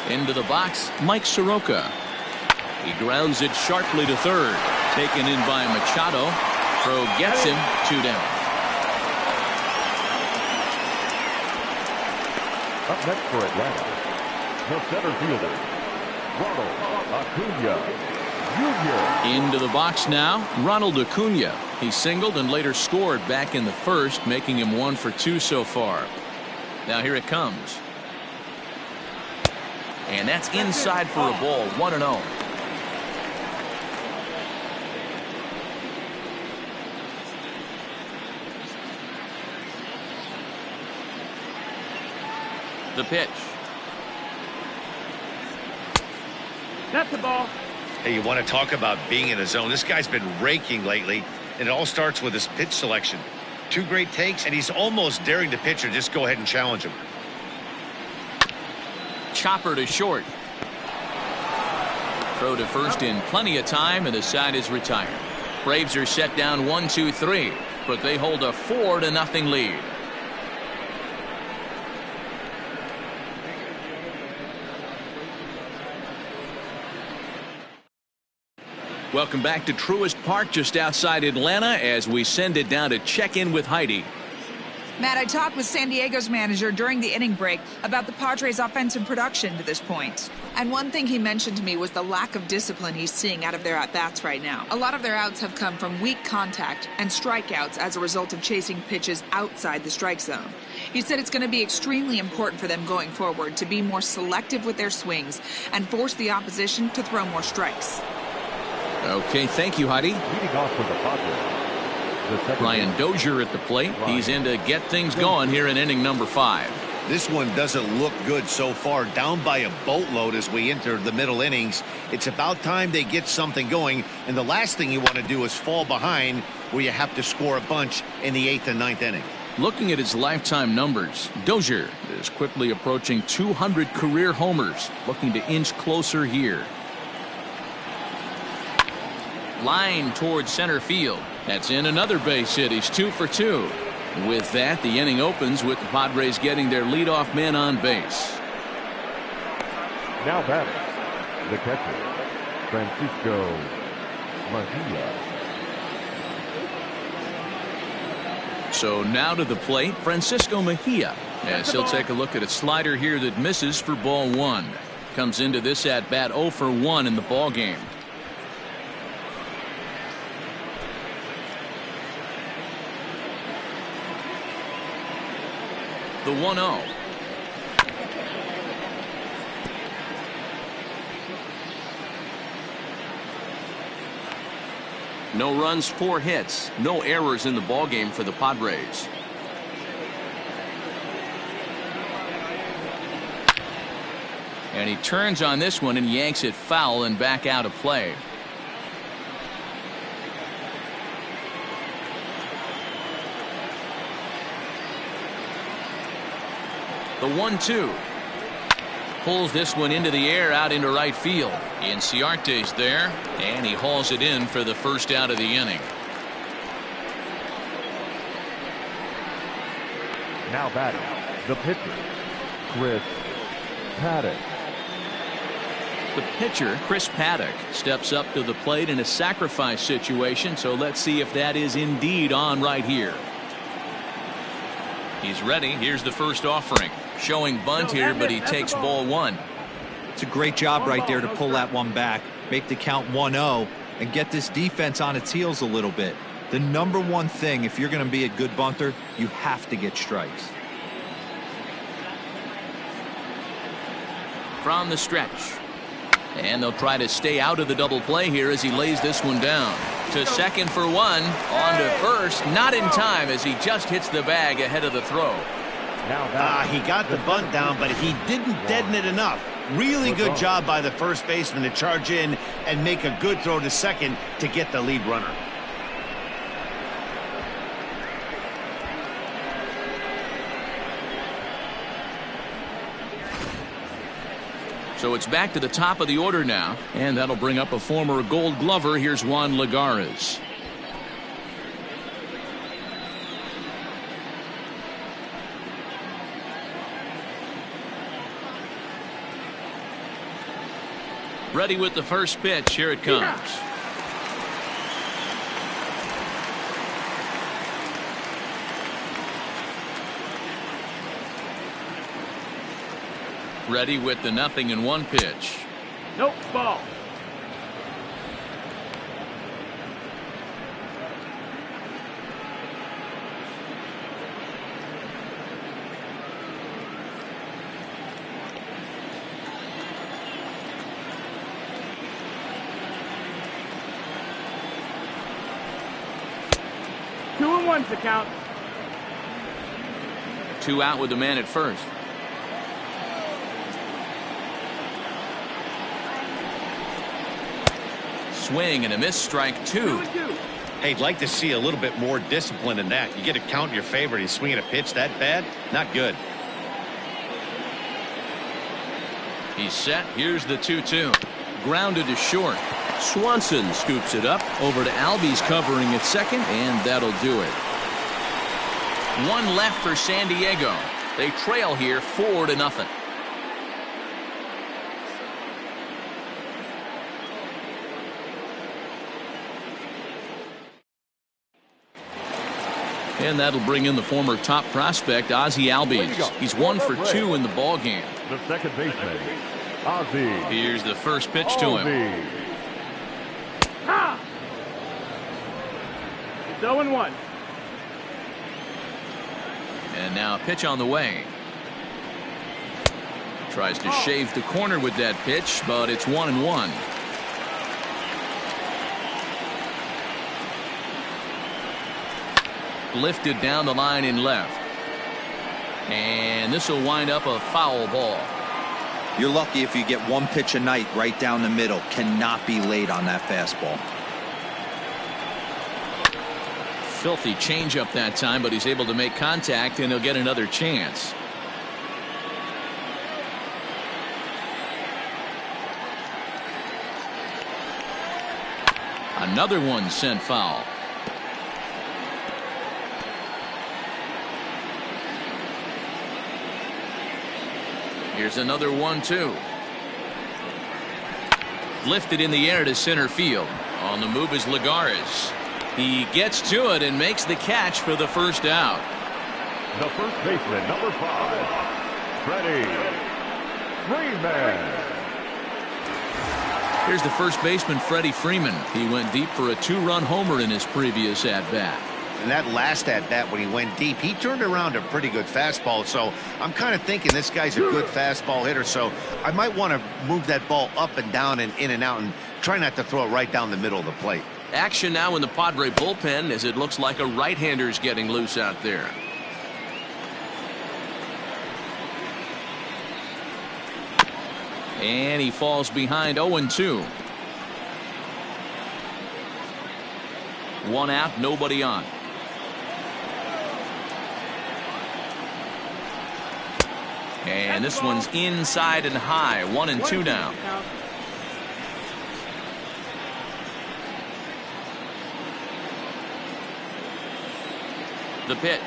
Speaker 1: Into the box, Mike Soroka. He grounds it sharply to third. Taken in by Machado. Throw gets him. 2 down.
Speaker 3: Up next for Atlanta, to center fielder, Ronald Acuna Jr.
Speaker 1: Into the box now, Ronald Acuna. He singled and later scored back in the first, making him 1 for 2 so far. Now here it comes. And that's inside for a ball, 1-0. The pitch.
Speaker 5: That's the ball.
Speaker 2: Hey, you want to talk about being in a zone? This guy's been raking lately, and it all starts with his pitch selection. 2 great takes, and he's almost daring the pitcher just go ahead and challenge him.
Speaker 1: Chopper to short. Throw to first in plenty of time, and the side is retired. Braves are set down 1-2-3, but they hold a 4-0 lead. Welcome back to Truist Park just outside Atlanta as we send it down to check in with Heidi.
Speaker 7: Matt, I talked with San Diego's manager during the inning break about the Padres' offensive production to this point. And one thing he mentioned to me was the lack of discipline he's seeing out of their at-bats right now. A lot of their outs have come from weak contact and strikeouts as a result of chasing pitches outside the strike zone. He said it's going to be extremely important for them going forward to be more selective with their swings and force the opposition to throw more strikes.
Speaker 1: Okay, thank you, Heidi.
Speaker 3: Leading off for the Padres,
Speaker 1: Brian Dozier at the plate. He's in to get things going here in inning number 5.
Speaker 2: This one doesn't look good so far. Down by a boatload as we enter the middle innings. It's about time they get something going, and the last thing you want to do is fall behind where you have to score a bunch in the 8th and 9th inning.
Speaker 1: Looking at his lifetime numbers, Dozier is quickly approaching 200 career homers, looking to inch closer here. Line towards center field. That's in another base hit. He's 2 for 2. With that, the inning opens with the Padres getting their leadoff man on base.
Speaker 3: now batting, the catcher, Francisco Mejia.
Speaker 1: So now to the plate, Francisco Mejia, as he'll take a look at a slider here that misses for ball 1. Comes into this at bat 0 for 1 in the ball game. The 1-0. No runs, 4 hits, no errors in the ball game for the Padres. And he turns on this one and yanks it foul and back out of play. The 1-2. Pulls this one into the air out into right field. Inciarte's there, and he hauls it in for the first out of the inning.
Speaker 3: Now batting, the pitcher, Chris Paddack.
Speaker 1: The pitcher, Chris Paddack, steps up to the plate in a sacrifice situation, so let's see if that is indeed on right here. He's ready. Here's the first offering. Showing bunt here, but he takes ball 1.
Speaker 4: It's a great job right there to pull that one back, make the count 1-0, and get this defense on its heels a little bit. The number one thing, if you're going to be a good bunter, you have to get strikes.
Speaker 1: From the stretch. And they'll try to stay out of the double play here as he lays this one down. To second for 1. On to first. Not in time as he just hits the bag ahead of the throw.
Speaker 2: He got the bunt down, but he didn't deaden it enough. Really good job by the first baseman to charge in and make a good throw to second to get the lead runner.
Speaker 1: So it's back to the top of the order now, and that'll bring up a former Gold Glover. Here's Juan Lagares. Ready with the first pitch. Here it comes. Ready with the 0-1 pitch.
Speaker 5: Nope, ball. Two and one's the count.
Speaker 1: 2 out with the man at first. Swing and a miss, strike 2.
Speaker 5: 2-2.
Speaker 2: Hey, I'd like to see a little bit more discipline in that. You get a count in your favor and he's swinging a pitch that bad? Not good.
Speaker 1: He's set. Here's the 2-2. Grounded to short. Swanson scoops it up. Over to Albies covering at second, and that'll do it. 1 left for San Diego. They trail here 4-0. And that'll bring in the former top prospect, Ozzie Albies. He's 1 for 2 in the ball game.
Speaker 3: The second baseman, Ozzie.
Speaker 1: Here's the first pitch to him.
Speaker 5: Ha! It's 0-1.
Speaker 1: And now a pitch on the way. Tries to shave the corner with that pitch, but it's 1-1. Lifted down the line in left. And this will wind up a foul ball.
Speaker 4: You're lucky if you get 1 pitch a night right down the middle. Cannot be late on that fastball.
Speaker 1: Filthy changeup that time, but he's able to make contact, and he'll get another chance. Another one sent foul. Here's another 1-2. Lifted in the air to center field. On the move is Lagares. He gets to it and makes the catch for the first out.
Speaker 3: The first baseman, number 5, Freddie Freeman.
Speaker 1: Here's the first baseman, Freddie Freeman. He went deep for a 2-run homer in his previous at-bat.
Speaker 2: And that last at-bat when he went deep, he turned around a pretty good fastball. So I'm kind of thinking this guy's a good fastball hitter. So I might want to move that ball up and down and in and out and try not to throw it right down the middle of the plate.
Speaker 1: Action now in the Padre bullpen as it looks like a right-hander's getting loose out there. And he falls behind 0-2. 1 out, nobody on. And this one's inside and high. 1-2 now. The pitch.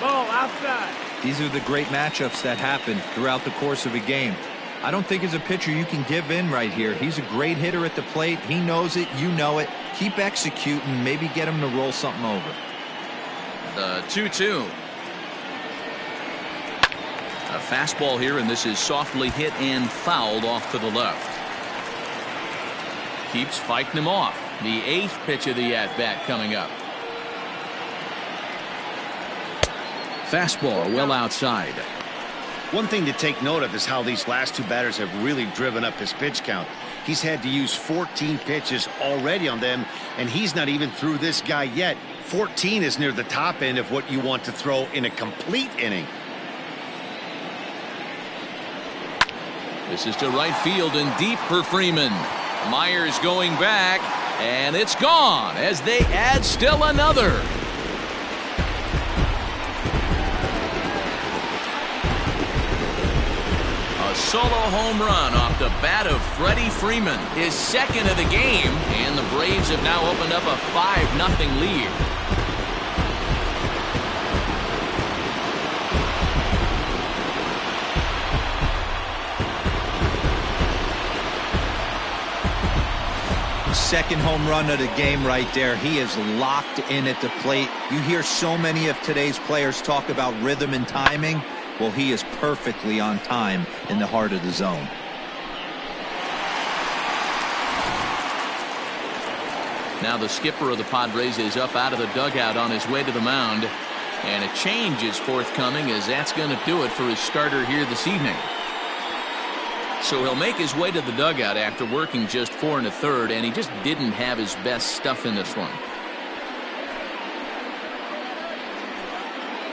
Speaker 5: Ball outside.
Speaker 4: These are the great matchups that happen throughout the course of a game. I don't think as a pitcher you can give in right here. He's a great hitter at the plate. He knows it. You know it. Keep executing. Maybe get him to roll something over.
Speaker 1: The 2-2. A fastball here, and this is softly hit and fouled off to the left. Keeps fighting him off. The 8th pitch of the at-bat coming up. Fastball well outside.
Speaker 2: One thing to take note of is how these last 2 batters have really driven up his pitch count. He's had to use 14 pitches already on them, and he's not even through this guy yet. 14 is near the top end of what you want to throw in a complete inning.
Speaker 1: This is to right field and deep for Freeman. Myers going back, and it's gone as they add still another. solo home run off the bat of Freddie Freeman, his second of the game, and the Braves have now opened up a 5-0 lead.
Speaker 4: Second home run of the game right there. He is locked in at the plate. You hear so many of today's players talk about rhythm and timing. Well, he is perfectly on time in the heart of the zone.
Speaker 1: Now the skipper of the Padres is up out of the dugout on his way to the mound. And a change is forthcoming, as that's going to do it for his starter here this evening. So he'll make his way to the dugout after working just 4 1/3, and he just didn't have his best stuff in this one.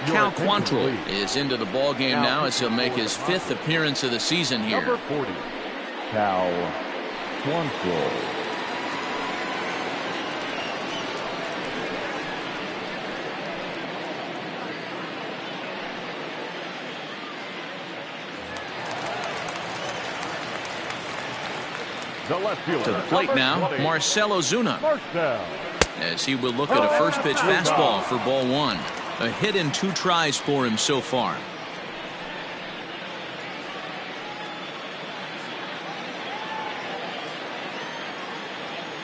Speaker 1: Cal Quantrill is into the ball game now, as he'll make his 5th appearance of the season here.
Speaker 3: Number 40, Cal Quantrill.
Speaker 1: To the plate now, Marcell Ozuna, as he will look at a first pitch fastball for ball 1. A hit in 2 tries for him so far.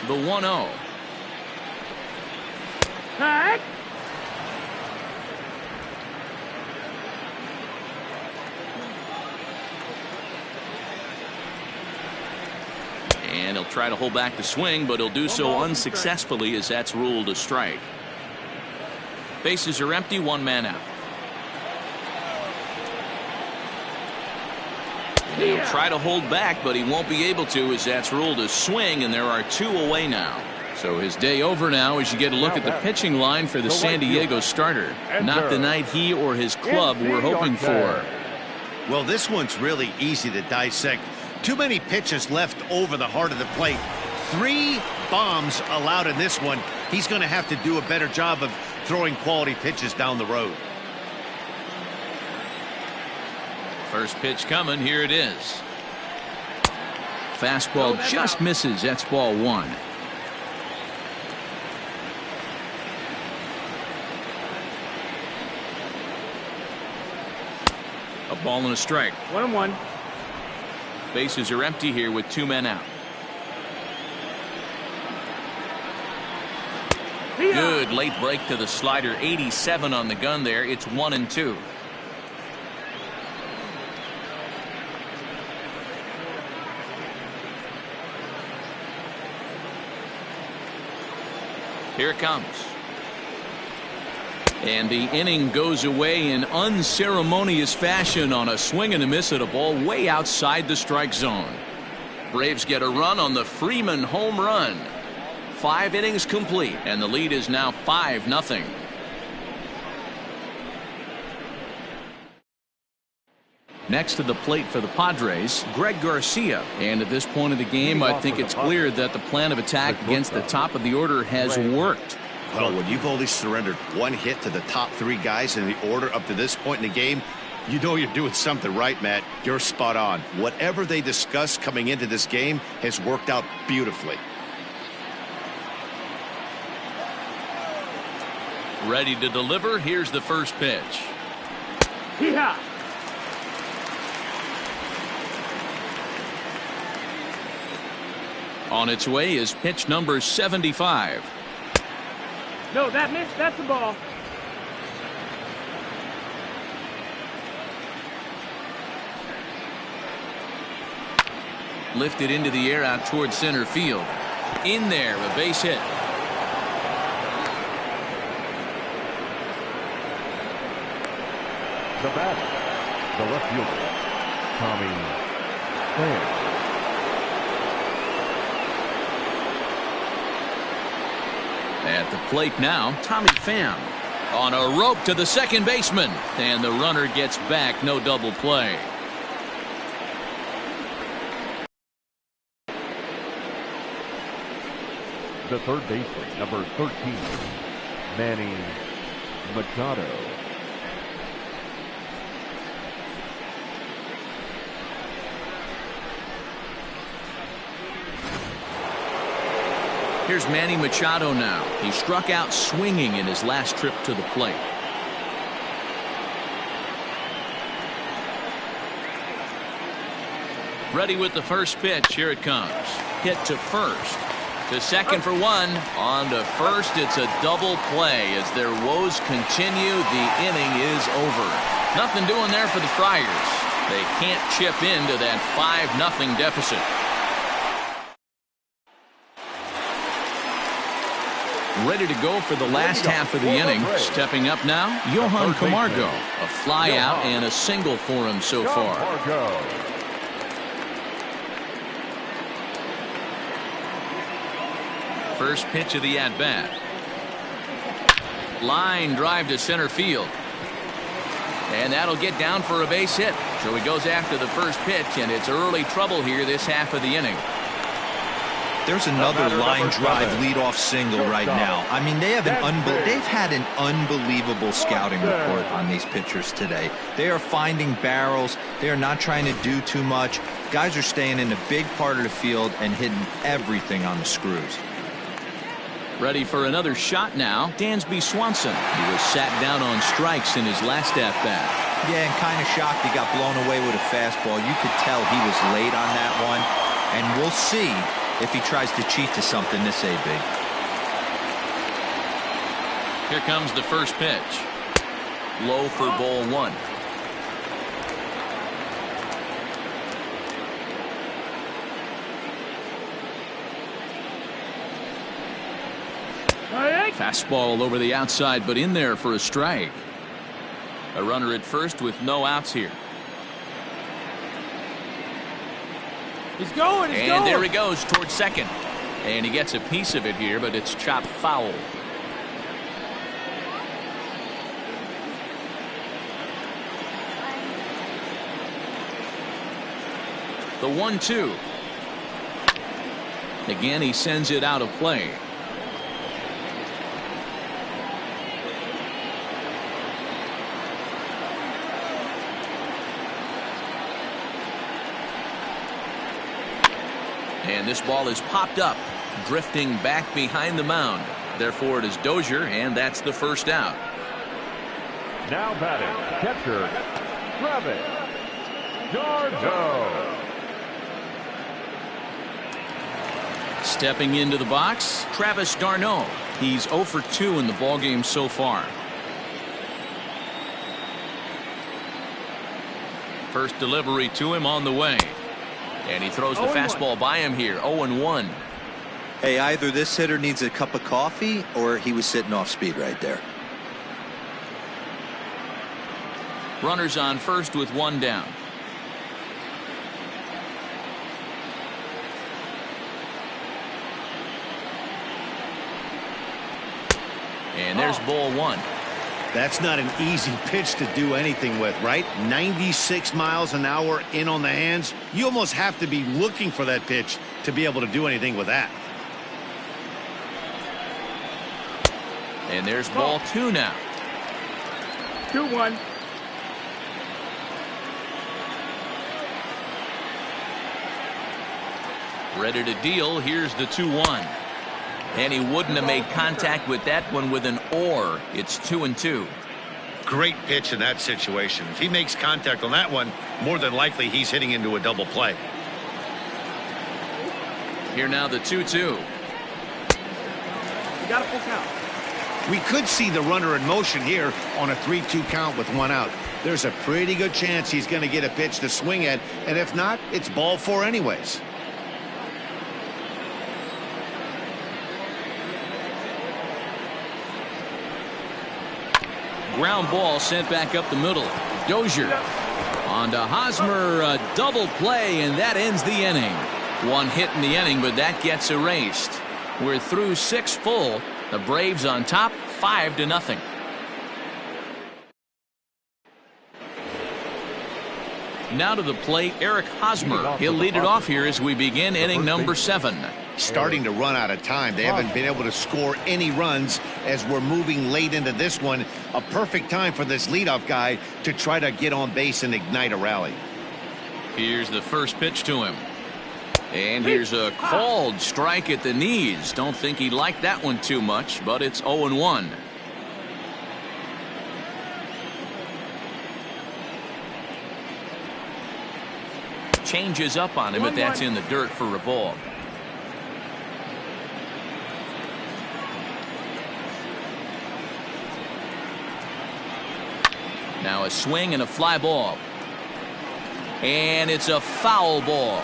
Speaker 1: The 1-0.
Speaker 5: Heck!
Speaker 1: And he'll try to hold back the swing, but he'll do so unsuccessfully, as that's ruled a strike. Bases are empty, 1 man out. And he'll try to hold back, but he won't be able to, as that's ruled a swing, and there are 2 away now. So his day over now as you get a look at the pitching line for the San Diego starter. Not the night he or his club were hoping for.
Speaker 2: Well, this one's really easy to dissect. Too many pitches left over the heart of the plate. 3 bombs allowed in this one. He's going to have to do a better job of throwing quality pitches down the road.
Speaker 1: First pitch coming. Here it is. Fastball just misses. That's ball 1. A ball and a strike.
Speaker 5: 1-1.
Speaker 1: Bases are empty here with 2 men out. Good late break to the slider. 87 on the gun there. It's 1-2. Here it comes. And the inning goes away in unceremonious fashion on a swing and a miss at a ball way outside the strike zone. Braves get a run on the Freeman home run. 5 innings complete, and the lead is now 5-0. Next to the plate for the Padres, Greg Garcia. And at this point of the game, I think it's clear that the plan of attack against the top of the order has worked.
Speaker 2: Well, when you've only surrendered 1 hit to the top 3 guys in the order up to this point in the game, you know you're doing something right, Matt. You're spot on. Whatever they discussed coming into this game has worked out beautifully.
Speaker 1: Ready to deliver. Here's the first pitch.
Speaker 5: Yeah.
Speaker 1: On its way is pitch number 75.
Speaker 5: No, that missed. That's the ball.
Speaker 1: Lifted into the air out towards center field. In there, a base hit.
Speaker 3: The batter, the left fielder, Tommy Pham.
Speaker 1: At the plate now, Tommy Pham on a rope to the second baseman, and the runner gets back. No double play.
Speaker 3: The third baseman, number 13, Manny Machado.
Speaker 1: Here's Manny Machado now. He struck out swinging in his last trip to the plate. Ready with the first pitch. Here it comes. Hit to first. To second for one. On to first. It's a double play. As their woes continue, the inning is over. Nothing doing there for the Friars. They can't chip into that 5-0 deficit. Ready to go for the last half of the inning. Stepping up now, Johan Camargo. A fly out and a single for him so far. First pitch of the at-bat. Line drive to center field. And that'll get down for a base hit. So he goes after the first pitch, and it's early trouble here this half of the inning.
Speaker 4: There's another line drive leadoff single right now. I mean, they've had an unbelievable scouting report on these pitchers today. They are finding barrels. They are not trying to do too much. Guys are staying in the big part of the field and hitting everything on the screws.
Speaker 1: Ready for another shot now, Dansby Swanson. He was sat down on strikes in his last at-bat.
Speaker 4: Yeah, and kind of shocked he got blown away with a fastball. You could tell he was late on that one. And we'll see if he tries to cheat to something this AB.
Speaker 1: Here comes the first pitch. Low for ball one. Fastball over the outside, but in there for a strike. A runner at first with no outs here.
Speaker 5: He's going.
Speaker 1: And there he goes towards second. And he gets a piece of it here, but it's chopped foul. The 1-2. Again, he sends it out of play. And this ball is popped up, drifting back behind the mound. Therefore, it is Dozier, and that's the first out.
Speaker 3: Now batting, catcher, Travis d'Arnaud.
Speaker 1: Stepping into the box, Travis d'Arnaud. He's 0 for 2 in the ballgame so far. First delivery to him on the way. And he throws the fastball by him here. 0-1.
Speaker 4: Hey, either this hitter needs a cup of coffee or he was sitting off speed right there.
Speaker 1: Runners on first with one down. And there's ball one.
Speaker 2: That's not an easy pitch to do anything with, right? 96 miles an hour in on the hands. You almost have to be looking for that pitch to be able to do anything with that.
Speaker 1: And there's ball two now.
Speaker 5: 2-1.
Speaker 1: Ready to deal. Here's the 2-1. And he wouldn't have made contact with that one with an or. It's 2-2.
Speaker 2: Great pitch in that situation. If he makes contact on that one, more than likely he's hitting into a double play.
Speaker 1: Here now the 2-2.
Speaker 5: You got a full count.
Speaker 2: We could see the runner in motion here on a 3-2 count with one out. There's a pretty good chance he's going to get a pitch to swing at, and if not, it's ball four anyways.
Speaker 1: Ground ball sent back up the middle. Dozier on to Hosmer, a double play, and that ends the inning. One hit in the inning, but that gets erased. We're through 6 full. The Braves on top, 5-0. Now to the plate, Eric Hosmer. He'll lead it off here as we begin inning number 7.
Speaker 2: Starting to run out of time. They haven't been able to score any runs as we're moving late into this one. A perfect time for this leadoff guy to try to get on base and ignite a rally.
Speaker 1: Here's the first pitch to him. And here's a called strike at the knees. Don't think he liked that one too much, but it's 0-1. Changes up on him, but that's in the dirt for a ball. Now a swing and a fly ball. And it's a foul ball.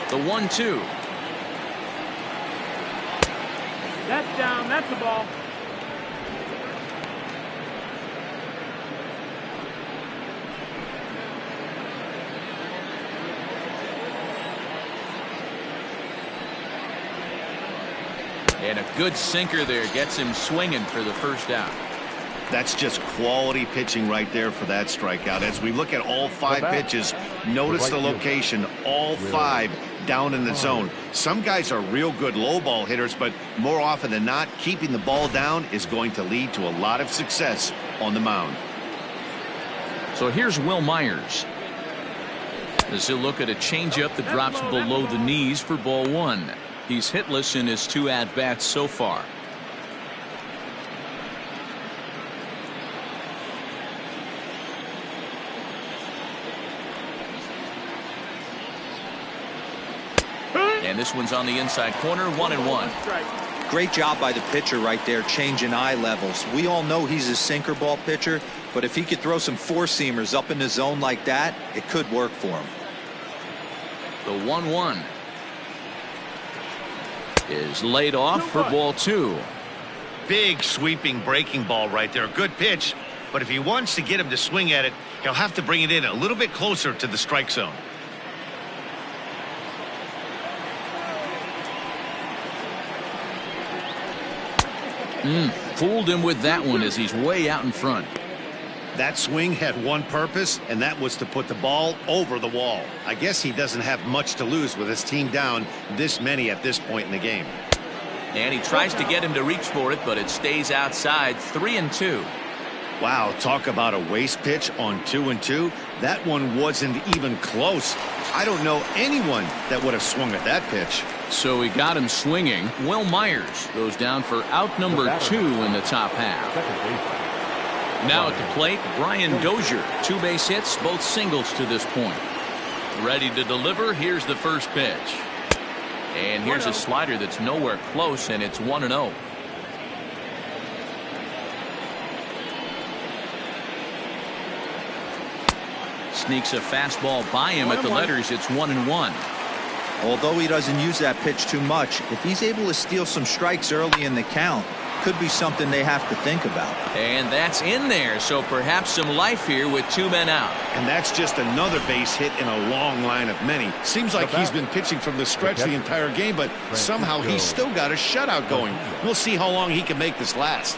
Speaker 1: The 1-2.
Speaker 5: That's down. That's the ball.
Speaker 1: And a good sinker there gets him swinging for the first out.
Speaker 2: That's just quality pitching right there for that strikeout. As we look at all 5 pitches, notice the location, all 5 down in the zone. Some guys are real good low ball hitters, but more often than not, keeping the ball down is going to lead to a lot of success on the mound.
Speaker 1: So here's Will Myers. As he'll look at a changeup that drops below the knees for ball 1. He's hitless in his 2 at-bats so far. And this one's on the inside corner, 1-1.
Speaker 4: Great job by the pitcher right there, changing eye levels. We all know he's a sinker ball pitcher, but if he could throw some four-seamers up in the zone like that, it could work for him.
Speaker 1: The 1-1 is laid off for ball 2.
Speaker 2: Big sweeping breaking ball right there. Good pitch, but if he wants to get him to swing at it, he'll have to bring it in a little bit closer to the strike zone.
Speaker 1: Fooled him with that one as he's way out in front.
Speaker 2: That swing had one purpose, and that was to put the ball over the wall. I guess he doesn't have much to lose with his team down this many at this point in the game.
Speaker 1: And he tries to get him to reach for it, but it stays outside. 3-2.
Speaker 2: Wow, talk about a waste pitch on 2-2. That one wasn't even close. I don't know anyone that would have swung at that pitch.
Speaker 1: So he got him swinging. Will Myers goes down for out number 2 in the top half. Now at the plate, Brian Dozier. 2 base hits, both singles to this point. Ready to deliver. Here's the first pitch. And here's a slider that's nowhere close, and it's 1-0. Sneaks a fastball by him at the letters. It's 1-1.
Speaker 4: Although he doesn't use that pitch too much, if he's able to steal some strikes early in the count, could be something they have to think about.
Speaker 1: And that's in there, so perhaps some life here with 2 men out.
Speaker 2: And that's just another base hit in a long line of many. Seems like he's been pitching from the stretch the entire game, but somehow he's still got a shutout going. We'll see how long he can make this last.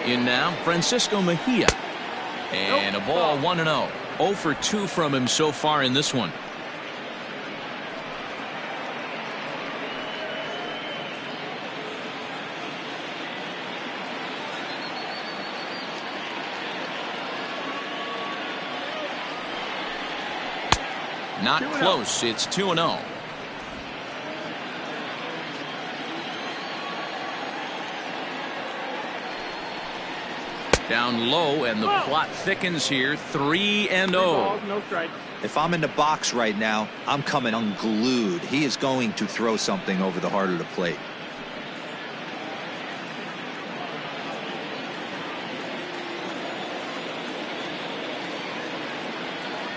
Speaker 1: In now, Francisco Mejia. And a ball, 1-0. 0 for 2 from him so far in this one. Not close. It's 2-0. Down low, and the plot thickens here. 3-0.
Speaker 5: No strike.
Speaker 4: If I'm in the box right now, I'm coming unglued. He is going to throw something over the heart of the plate.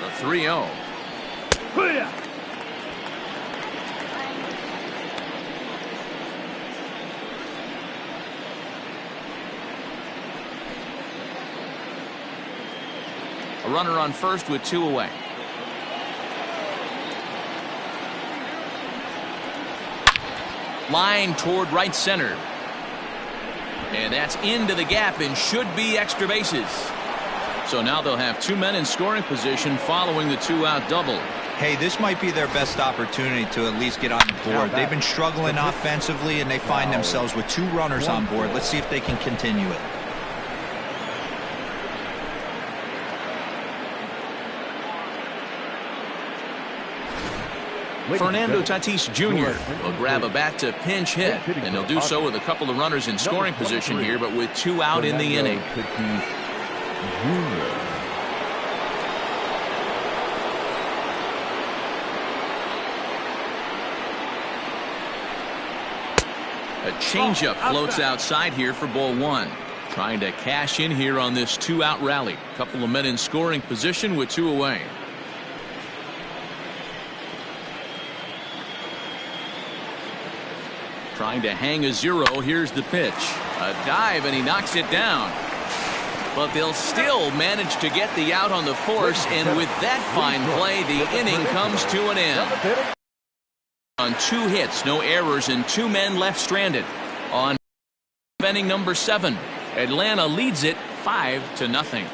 Speaker 1: The 3-0. A runner on first with 2 away. Line toward right center. And that's into the gap and should be extra bases. So now they'll have 2 men in scoring position following the 2-out double.
Speaker 4: Hey, this might be their best opportunity to at least get on the board. They've been struggling offensively, and they find themselves with 2 runners on board. Let's see if they can continue it.
Speaker 1: Fernando Tatis Jr. will grab a bat to pinch hit, and he'll do so with a couple of runners in scoring position here, but with 2 out in the inning. A changeup floats outside here for ball 1. Trying to cash in here on this 2-out rally. Couple of men in scoring position with 2 away. Trying to hang a 0. Here's the pitch. A dive, and he knocks it down. But they'll still manage to get the out on the force, and with that fine play, the inning comes to an end. On 2 hits, no errors, and 2 men left stranded. On inning number 7, Atlanta leads it 5-0.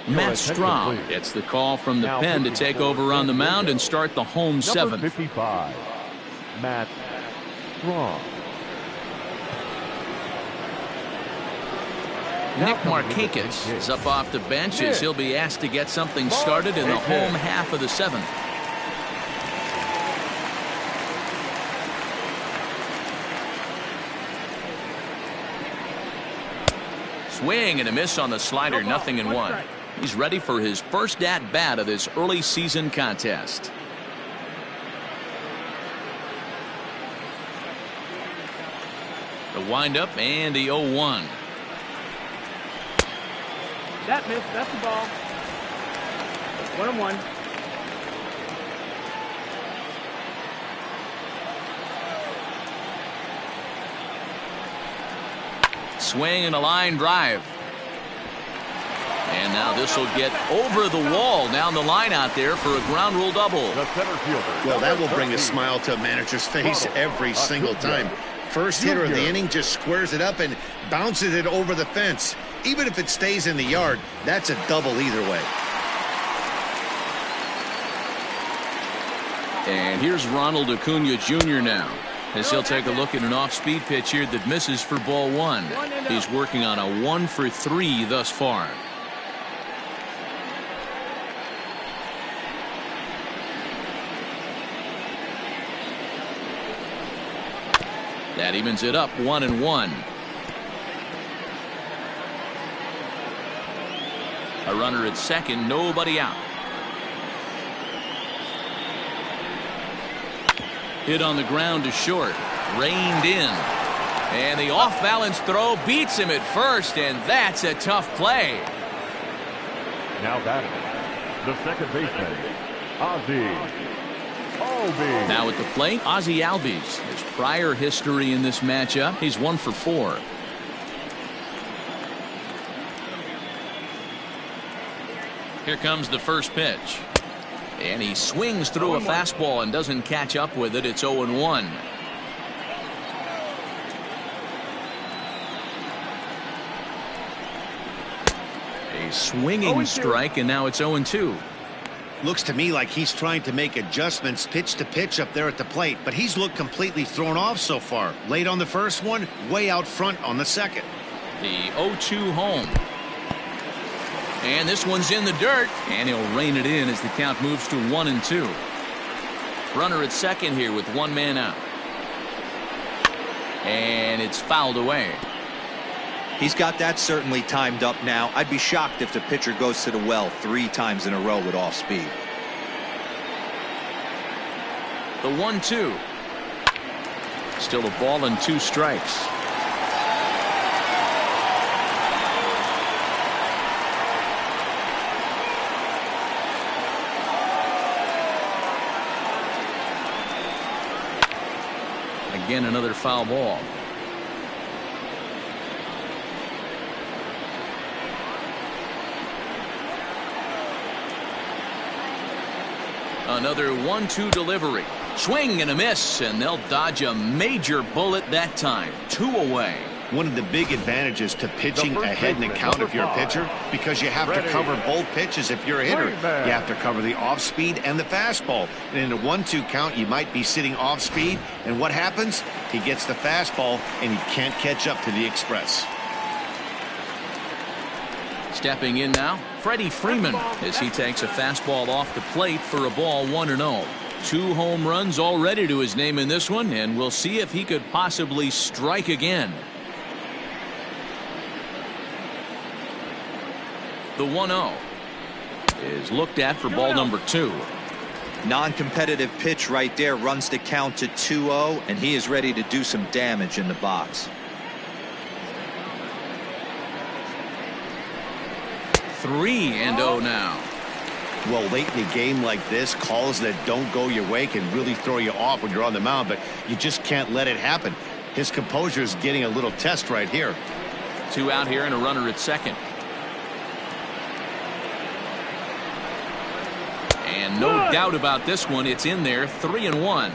Speaker 1: Matt Strahm gets the call from the pen to take over on the mound and start the home 7th.
Speaker 3: 55, Matt Strahm.
Speaker 1: Nick Markakis is up off the bench as he'll be asked to get something started in the home half of the 7th. Swing and a miss on the slider, 0-1. He's ready for his first at-bat of this early season contest. The windup and the 0-1.
Speaker 5: That missed. That's the ball. 1-1.
Speaker 1: Swing and a line drive. And now this will get over the wall down the line out there for a ground rule double.
Speaker 2: Well, that will bring a smile to a manager's face every single time. First hitter of the inning just squares it up and bounces it over the fence. Even if it stays in the yard, that's a double either way.
Speaker 1: And here's Ronald Acuna Jr. now, as he'll take a look at an off-speed pitch here that misses for ball 1. He's working on a 1-for-3 thus far. That evens it up 1-1. A runner at second, nobody out. Hit on the ground to short, reined in, and the off-balance throw beats him at first, and that's a tough play.
Speaker 3: Now batting, the second baseman, Ozzie Albies.
Speaker 1: Now at the plate, Ozzie Albies. His prior history in this matchup, he's 1-for-4. Here comes the first pitch. And he swings through a fastball and doesn't catch up with it. It's 0-1. A swinging strike, and now it's 0-2.
Speaker 2: Looks to me like he's trying to make adjustments pitch to pitch up there at the plate, but he's looked completely thrown off so far. Late on the first one, way out front on the second.
Speaker 1: The 0-2 home. And this one's in the dirt, and he'll rein it in as the count moves to 1-2. Runner at second here with 1 man out. And it's fouled away.
Speaker 4: He's got that certainly timed up now. I'd be shocked if the pitcher goes to the well 3 times in a row with off speed.
Speaker 1: The 1-2. Still a ball and 2 strikes. Again, another foul ball. Another 1-2 delivery. Swing and a miss, and they'll dodge a major bullet that time. 2 away.
Speaker 2: one of the big advantages to pitching ahead in the count if you're a pitcher, because you have to cover both pitches if you're a hitter. You have to cover the off-speed and the fastball. And in a 1-2 count, you might be sitting off-speed, and what happens? He gets the fastball, and he can't catch up to the express.
Speaker 1: Stepping in now, Freddie Freeman, as he takes a fastball off the plate for a ball 1-0. 2 home runs already to his name in this one, and we'll see if he could possibly strike again. The 1-0 is looked at for ball number 2.
Speaker 4: Non-competitive pitch right there, runs the count to 2-0, and he is ready to do some damage in the box.
Speaker 1: 3-0 now.
Speaker 2: Well, late in a game like this, calls that don't go your way can really throw you off when you're on the mound, but you just can't let it happen. His composure is getting a little test right here.
Speaker 1: 2 out here and a runner at second. And no doubt about this one, it's in there. 3-1.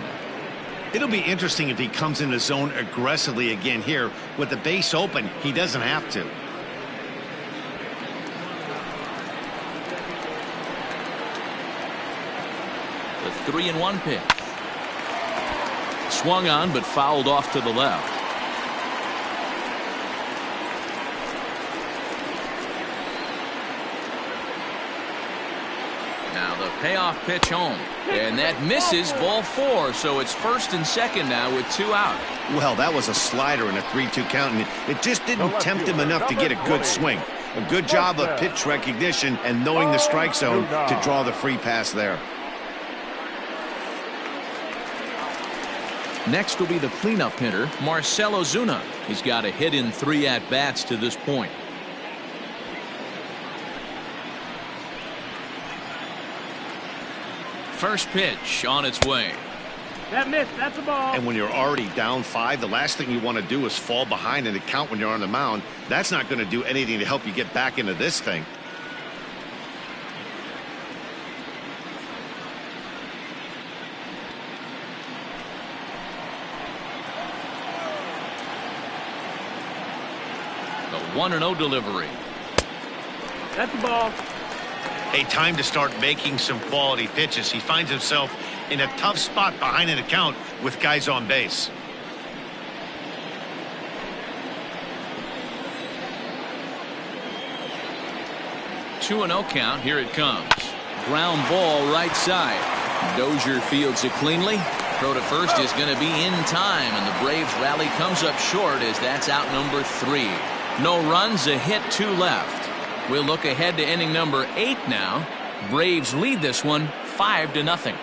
Speaker 2: It'll be interesting if he comes in the zone aggressively again here. With the base open, he doesn't have to.
Speaker 1: The 3-1 pitch. Swung on but fouled off to the left. Now the payoff pitch home, and that misses, ball 4, so it's first and second now with 2 out.
Speaker 2: Well, that was a slider in a 3-2 count, and it just didn't tempt him enough to get a good swing. A good job of pitch recognition and knowing the strike zone to draw the free pass there.
Speaker 1: Next will be the cleanup hitter, Marcell Ozuna. He's got a hit in 3 at-bats to this point. First pitch on its way.
Speaker 5: That missed. That's a ball.
Speaker 2: And when you're already down 5, the last thing you want to do is fall behind in the count when you're on the mound. That's not going to do anything to help you get back into this thing.
Speaker 1: The 1-0 delivery.
Speaker 5: That's a ball.
Speaker 2: A time to start making some quality pitches. He finds himself in a tough spot behind an account with guys on base.
Speaker 1: Two 2-0 count. Here it comes. Ground ball right side. Dozier fields it cleanly. Throw to first is going to be in time, and the Braves rally comes up short as that's out number 3. No runs, a hit, 2 left. We'll look ahead to inning number 8 now. Braves lead this one 5-0.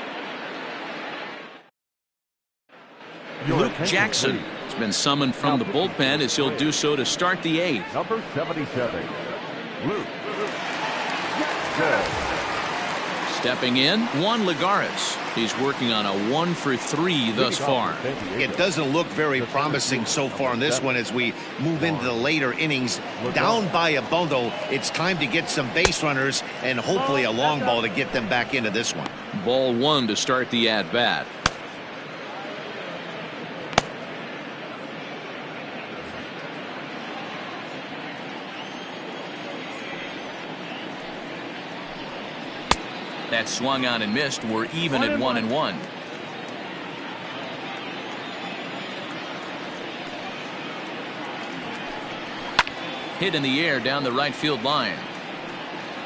Speaker 1: Luke Jackson has been summoned from the bullpen as he'll do so to start the 8th.
Speaker 3: Number 77, Luke Jackson.
Speaker 1: Stepping in, Juan Lagares. He's working on a 1-for-3 thus far.
Speaker 2: It doesn't look very promising so far in this one as we move into the later innings. Down by a bundle, it's time to get some base runners and hopefully a long ball to get them back into this one.
Speaker 1: Ball 1 to start the at-bat. That swung on and missed. We're even at 1-1. Hit in the air down the right field line.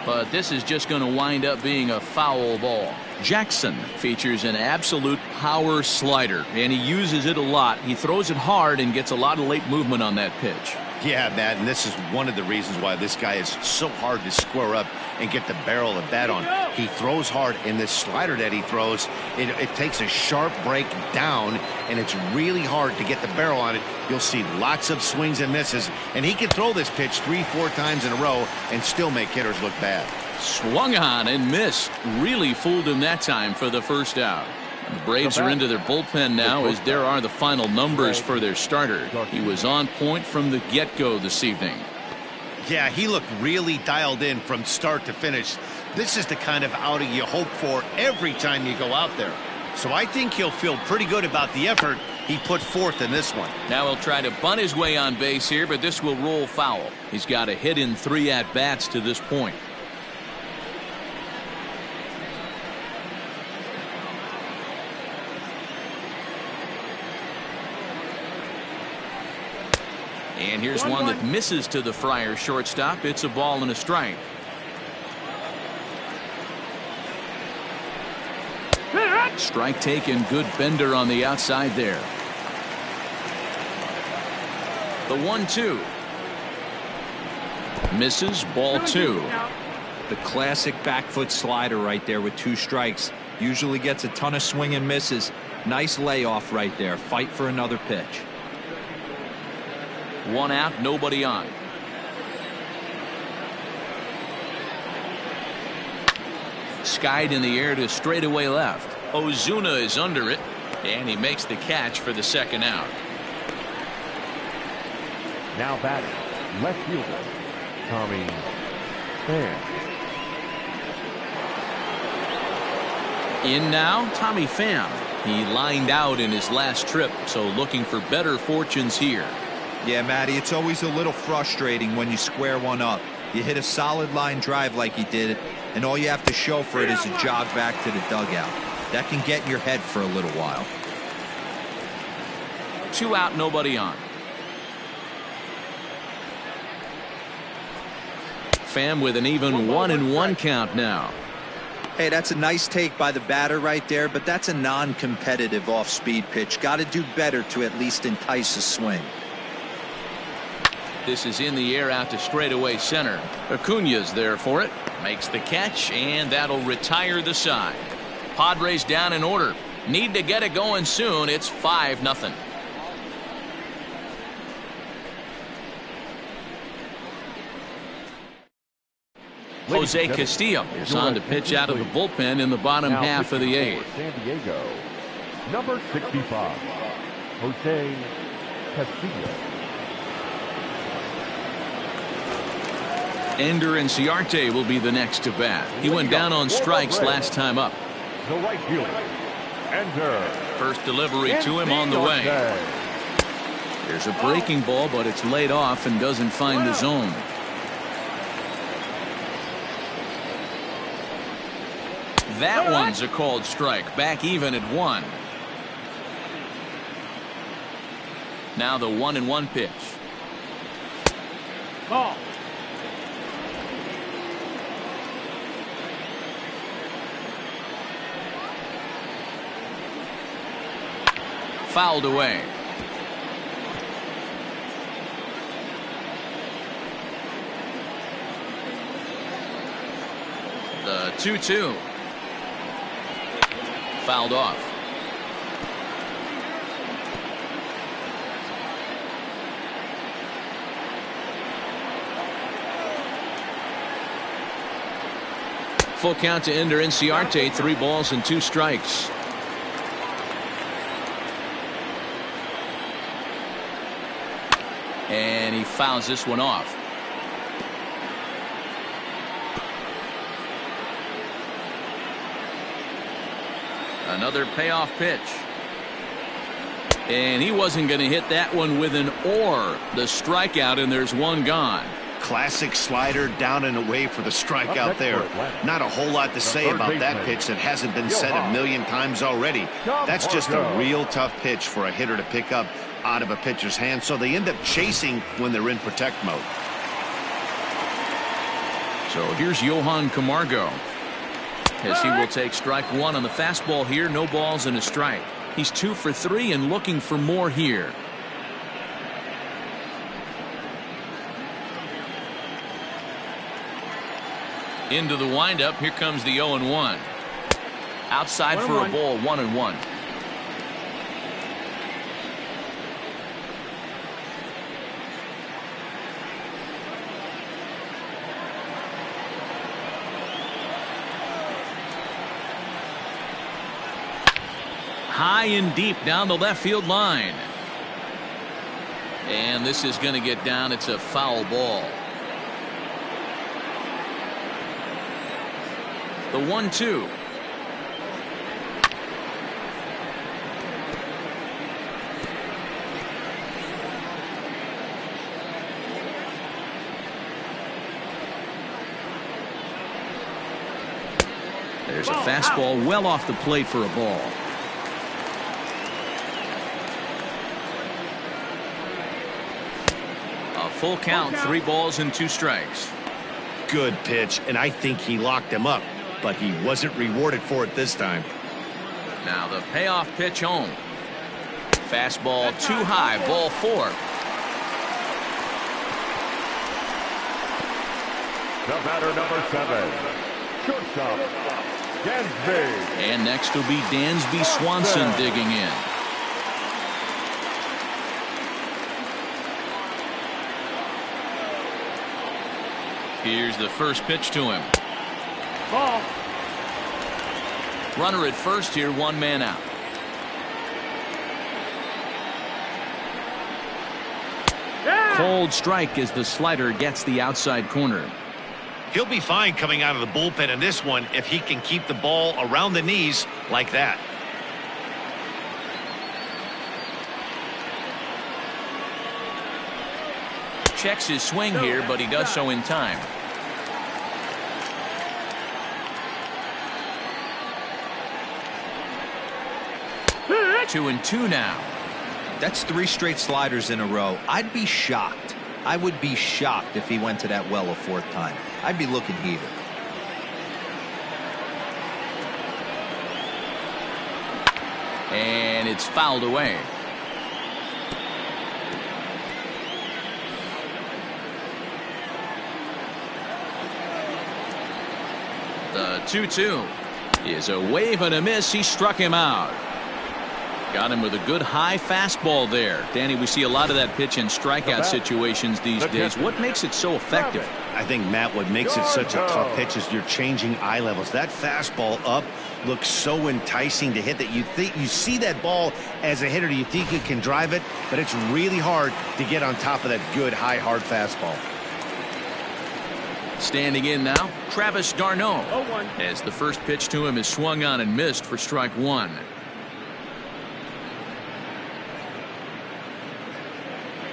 Speaker 1: But this is just going to wind up being a foul ball. Jackson features an absolute power slider, and he uses it a lot. He throws it hard and gets a lot of late movement on that pitch.
Speaker 2: Yeah, Matt, and this is one of the reasons why this guy is so hard to square up and get the barrel of bat on. He throws hard, and this slider that he throws, it takes a sharp break down, and it's really hard to get the barrel on it. You'll see lots of swings and misses, and he can throw this pitch 3-4 times in a row and still make hitters look bad.
Speaker 1: Swung on and missed. Really fooled him that time for the first out. The Braves are into their bullpen now as there are the final numbers for their starter. He was on point from the get-go this evening.
Speaker 2: Yeah, he looked really dialed in from start to finish. This is the kind of outing you hope for every time you go out there. So I think he'll feel pretty good about the effort he put forth in this one.
Speaker 1: Now he'll try to bunt his way on base here, but this will roll foul. He's got a hit in 3 at-bats to this point. And here's one that misses to the Friars shortstop. It's a ball and a strike. Strike taken. Good bender on the outside there. The 1-2. Misses. Ball 2.
Speaker 4: The classic back foot slider right there with 2 strikes. Usually gets a ton of swing and misses. Nice layoff right there. Fight for another pitch.
Speaker 1: 1 out, nobody on. Skied in the air to straightaway left. Ozuna is under it, and he makes the catch for the 2nd out.
Speaker 3: Now batting, left fielder, Tommy Pham.
Speaker 1: In now, Tommy Pham. He lined out in his last trip, so looking for better fortunes here.
Speaker 4: Yeah, Matty, it's always a little frustrating when you square one up. You hit a solid line drive like he did, and all you have to show for it is a jog back to the dugout. That can get in your head for a little while.
Speaker 1: 2 out, nobody on. Pham with an even 1-1 count now.
Speaker 4: Hey, that's a nice take by the batter right there, but that's a non-competitive off-speed pitch. Got to do better to at least entice a swing.
Speaker 1: This is in the air out to straightaway center. Acuna's there for it. Makes the catch, and that'll retire the side. Padres down in order. Need to get it going soon. It's 5-0. Jose Castillo is on to pitch out of the bullpen in the bottom half of the 8th.
Speaker 3: San Diego, number 65, Jose Castillo.
Speaker 1: Ender Inciarte will be the next to bat. He went down on strikes last time up.
Speaker 3: The right fielder, Ender.
Speaker 1: First delivery to him on the way. There's a breaking ball, but it's laid off and doesn't find the zone. That one's a called strike. Back even at 1. Now the 1-1 pitch.
Speaker 5: Ball.
Speaker 1: Fouled away. The 2-2. Fouled off. Full count to Ender Inciarte. 3 balls and 2 strikes. And he fouls this one off. Another payoff pitch. And he wasn't going to hit that one with an or. The strikeout, and there's 1 gone.
Speaker 2: Classic slider down and away for the strikeout there. Not a whole lot to say about that pitch that hasn't been said a million times already. That's just a real tough pitch for a hitter to pick up out of a pitcher's hand, so they end up chasing when they're in protect mode.
Speaker 1: So here's Johan Camargo, as he will take strike 1 on the fastball here. No balls and a strike. He's 2 for 3 and looking for more here. Into the windup. Here comes the 0-1. Outside for a ball. 1-1. High and deep down the left field line. And this is going to get down. It's a foul ball. The 1-2. There's a fastball well off the plate for a ball. A full count, 3 balls and 2 strikes.
Speaker 2: Good pitch, and I think he locked him up, but he wasn't rewarded for it this time.
Speaker 1: Now the payoff pitch home. Fastball too high, ball 4.
Speaker 3: The batter, number 7, shortstop, Dansby.
Speaker 1: And next will be Dansby Swanson digging in. Here's the first pitch to him.
Speaker 5: Ball.
Speaker 1: Runner at first here, 1 man out.
Speaker 5: Yeah.
Speaker 1: Cold strike as the slider gets the outside corner.
Speaker 2: He'll be fine coming out of the bullpen in this one if he can keep the ball around the knees like that.
Speaker 1: Checks his swing here, but he does so in time. Two and two now.
Speaker 4: That's 3 straight sliders in a row. I'd be shocked. I would be shocked if he went to that well a 4th time. I'd be looking heated.
Speaker 1: And it's fouled away. The 2-2 is a wave and a miss. He struck him out. Got him with a good high fastball there. Danny, we see a lot of that pitch in strikeout situations these days. What makes it so effective?
Speaker 2: I think, Matt, what makes it such a tough pitch is you're changing eye levels. That fastball up looks so enticing to hit that you think you see that ball as a hitter, you think you can drive it, but it's really hard to get on top of that good high hard fastball.
Speaker 1: Standing in now, Travis d'Arnaud,
Speaker 5: 0-1.
Speaker 1: as the first pitch to him is swung on and missed for strike 1.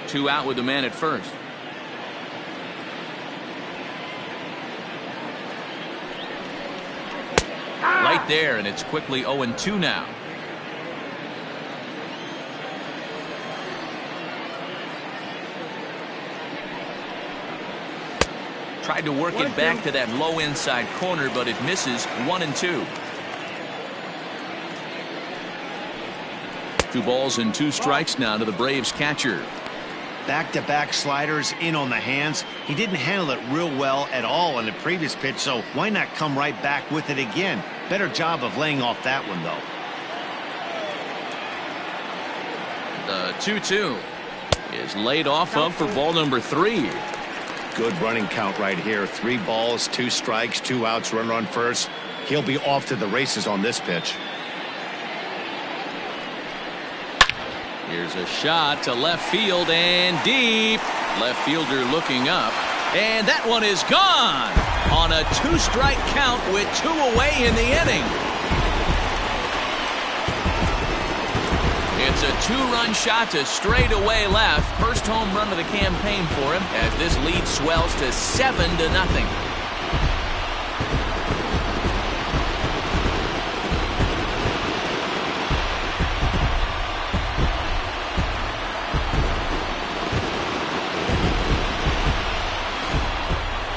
Speaker 1: Two out with the man at first. Right there, and it's quickly 0-2 now. Tried to work it back to that low inside corner, but it misses. 1-2. 2 balls and 2 strikes now to the Braves catcher.
Speaker 2: Back-to-back sliders in on the hands. He didn't handle it real well at all on the previous pitch, so why not come right back with it again? Better job of laying off that one, though.
Speaker 1: The 2-2 is laid off of for ball number 3.
Speaker 2: Good running count right here. 3 balls, 2 strikes, 2 outs, runner on first. He'll be off to the races on this pitch.
Speaker 1: Here's a shot to left field and deep. Left fielder looking up, and that one is gone on a 2-strike count with 2 away in the inning. It's a 2-run shot to straightaway left. First home run of the campaign for him as this lead swells to 7-0.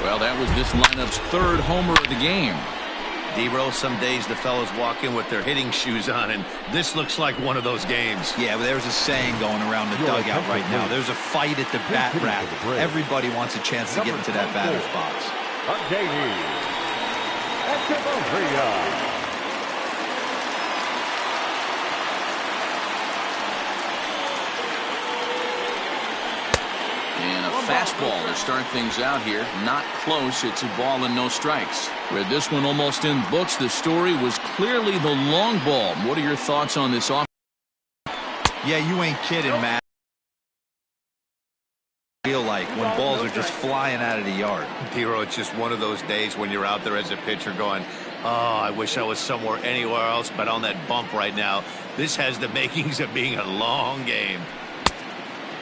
Speaker 1: Well, that was this lineup's 3rd homer of the game.
Speaker 2: D-Roll, some days the fellows walk in with their hitting shoes on, and this looks like one of those games.
Speaker 4: Yeah, but there's a saying going around the dugout right now. There's a fight at the bat rack. Everybody wants a chance to get into that batter's box.
Speaker 1: And a fastball to start things out here. Not close. It's a ball and no strikes. With this one almost in books, the story was clearly the long ball. What are your thoughts on this offense?
Speaker 4: Yeah, you ain't kidding, Matt. Feel like when balls are just flying out of the yard.
Speaker 2: Hero, it's just one of those days when you're out there as a pitcher going, oh, I wish I was somewhere anywhere else but on that bump right now. This has the makings of being a long game.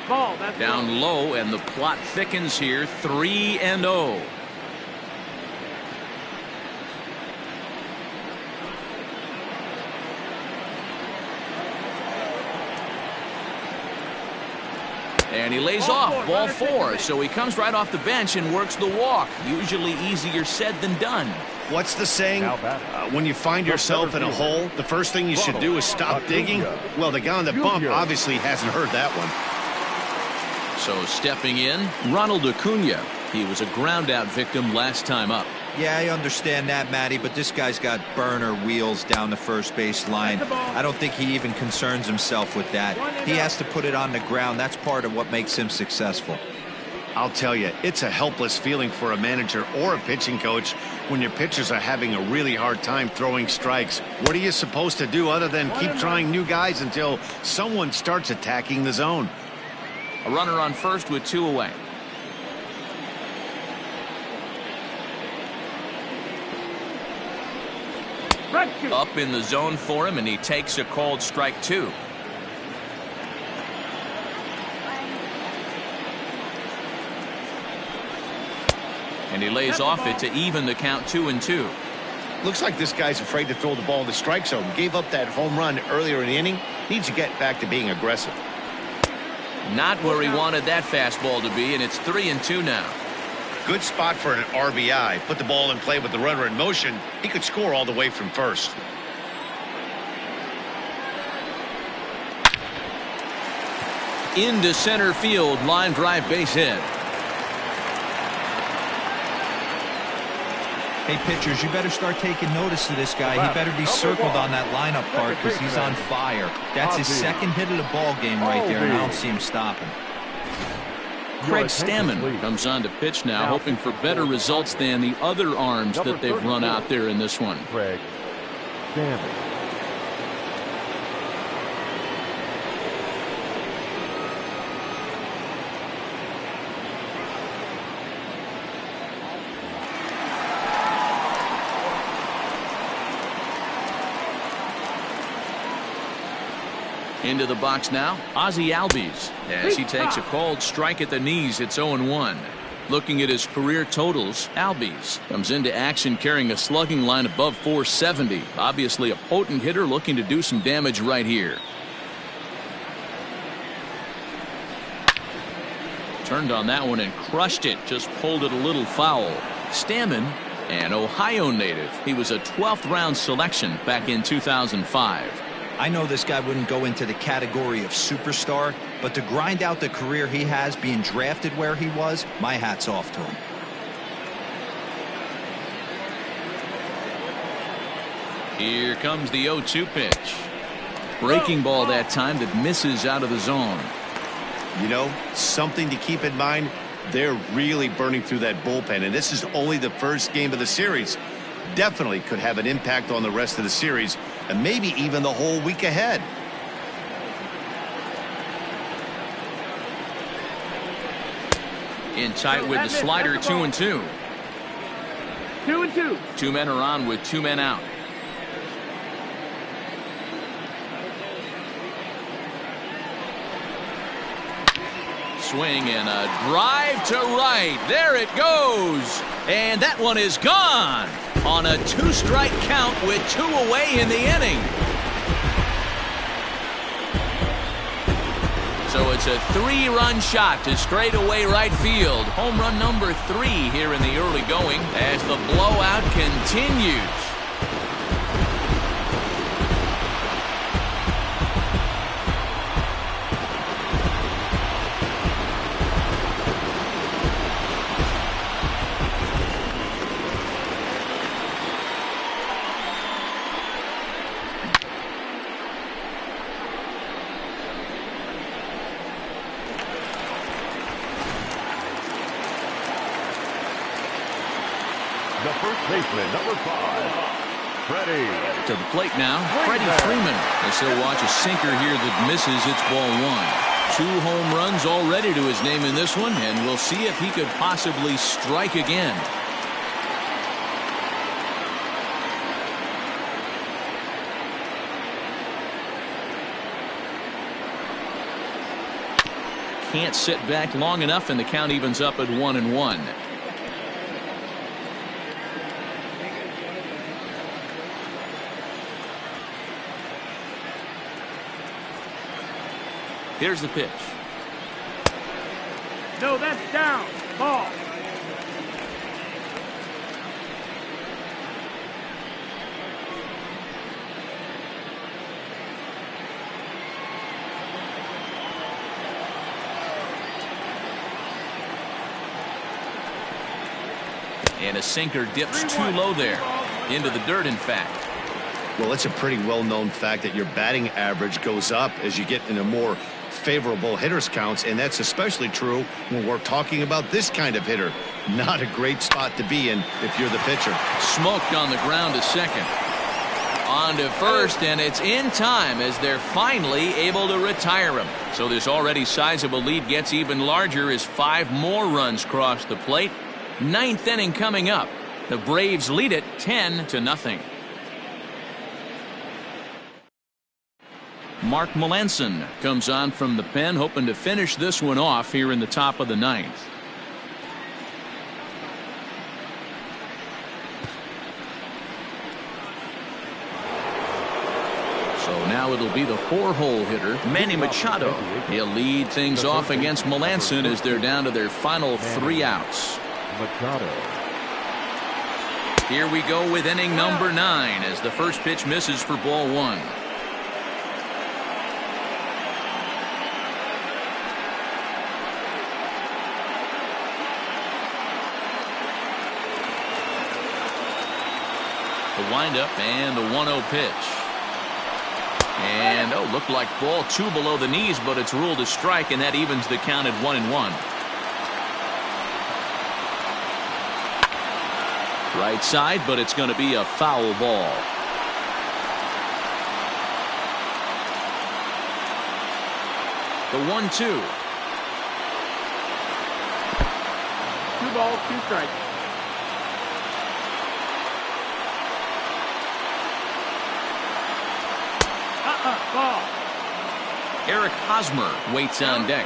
Speaker 5: Ball, that's
Speaker 1: Down low, and the plot thickens here. 3-0. And he lays off ball 4, so he comes right off the bench and works the walk. Usually easier said than done.
Speaker 2: What's the saying? When you find yourself in a hole, the first thing you should do is stop digging. Well, the guy on the bump obviously hasn't heard that one.
Speaker 1: So stepping in, Ronald Acuna. He was a ground-out victim last time up.
Speaker 4: Yeah, I understand that, Matty, but this guy's got burner wheels down the first base line. I don't think he even concerns himself with that. He has to put it on the ground. That's part of what makes him successful.
Speaker 2: I'll tell you, it's a helpless feeling for a manager or a pitching coach when your pitchers are having a really hard time throwing strikes. What are you supposed to do other than keep trying new guys until someone starts attacking the zone?
Speaker 1: A runner on first with 2 away. Up in the zone for him, and he takes a called strike 2. And he lays off it to even the count 2-2.
Speaker 2: Looks like this guy's afraid to throw the ball in the strike zone. Gave up that home run earlier in the inning. Needs to get back to being aggressive.
Speaker 1: Not where he wanted that fastball to be, and it's 3-2 now.
Speaker 2: Good spot for an RBI. Put the ball in play with the runner in motion. He could score all the way from first.
Speaker 1: Into center field, line drive base hit.
Speaker 4: Hey, pitchers, you better start taking notice of this guy. He better be circled on that lineup part because he's on fire. That's his second hit of the ball game right there, and I don't see him stopping.
Speaker 1: Craig Stammen comes on to pitch now, hoping for better results than the other arms that they've run out there in this one.
Speaker 3: Craig Stammen.
Speaker 1: Into the box now, Ozzie Albies, as he takes a called strike at the knees. It's 0-1. Looking at his career totals, Albies comes into action carrying a slugging line above 470. Obviously a potent hitter looking to do some damage right here. Turned on that one and crushed it. Just pulled it a little foul. Stammen, an Ohio native. He was a 12th round selection back in 2005.
Speaker 4: I know this guy wouldn't go into the category of superstar, but to grind out the career he has being drafted where he was, my hat's off to him.
Speaker 1: Here comes the 0-2 pitch. Breaking ball that time that misses out of the zone.
Speaker 2: You know, something to keep in mind, they're really burning through that bullpen, and this is only the first game of the series. Definitely could have an impact on the rest of the series and maybe even the whole week ahead.
Speaker 1: In tight with the slider, 2-2.
Speaker 5: 2-2.
Speaker 1: 2 men are on with 2 men out. Swing and a drive to right. There it goes. And that one is gone on a 2-strike count with 2 away in the inning. So it's a 3-run shot to straightaway right field. Home run number 3 here in the early going as the blowout continues.
Speaker 3: The first baseman, number 5, Freddie.
Speaker 1: To the plate now, Freddie Freeman, as he'll watch a sinker here that misses. It's ball 1. 2 home runs already to his name in this one, and we'll see if he could possibly strike again. Can't sit back long enough, and the count evens up at 1-1. Here's the pitch.
Speaker 5: No, that's down. Ball.
Speaker 1: And a sinker dips too low there. Into the dirt, in fact.
Speaker 2: Well, it's a pretty well-known fact that your batting average goes up as you get into more favorable hitters counts, and that's especially true when we're talking about this kind of hitter. Not a great spot to be in if you're the pitcher.
Speaker 1: Smoked on the ground to second. On to first, and it's in time as they're finally able to retire him. So this already sizable lead gets even larger as 5 more runs cross the plate. 9th inning coming up. The Braves lead it 10-0. Mark Melancon comes on from the pen, hoping to finish this one off here in the top of the 9th. So now it'll be the 4-hole hitter, Manny Machado. He'll lead things off against Melancon as they're down to their final 3 outs.
Speaker 3: Machado.
Speaker 1: Here we go with inning number 9 as the first pitch misses for ball 1. The windup and the 1-0 pitch. And looked like ball 2 below the knees, but it's ruled a strike, and that evens the count at 1-1. Right side, but it's going to be a foul ball. The 1-2.
Speaker 5: 2 balls, 2 strikes. Ball.
Speaker 1: Eric Hosmer waits on deck.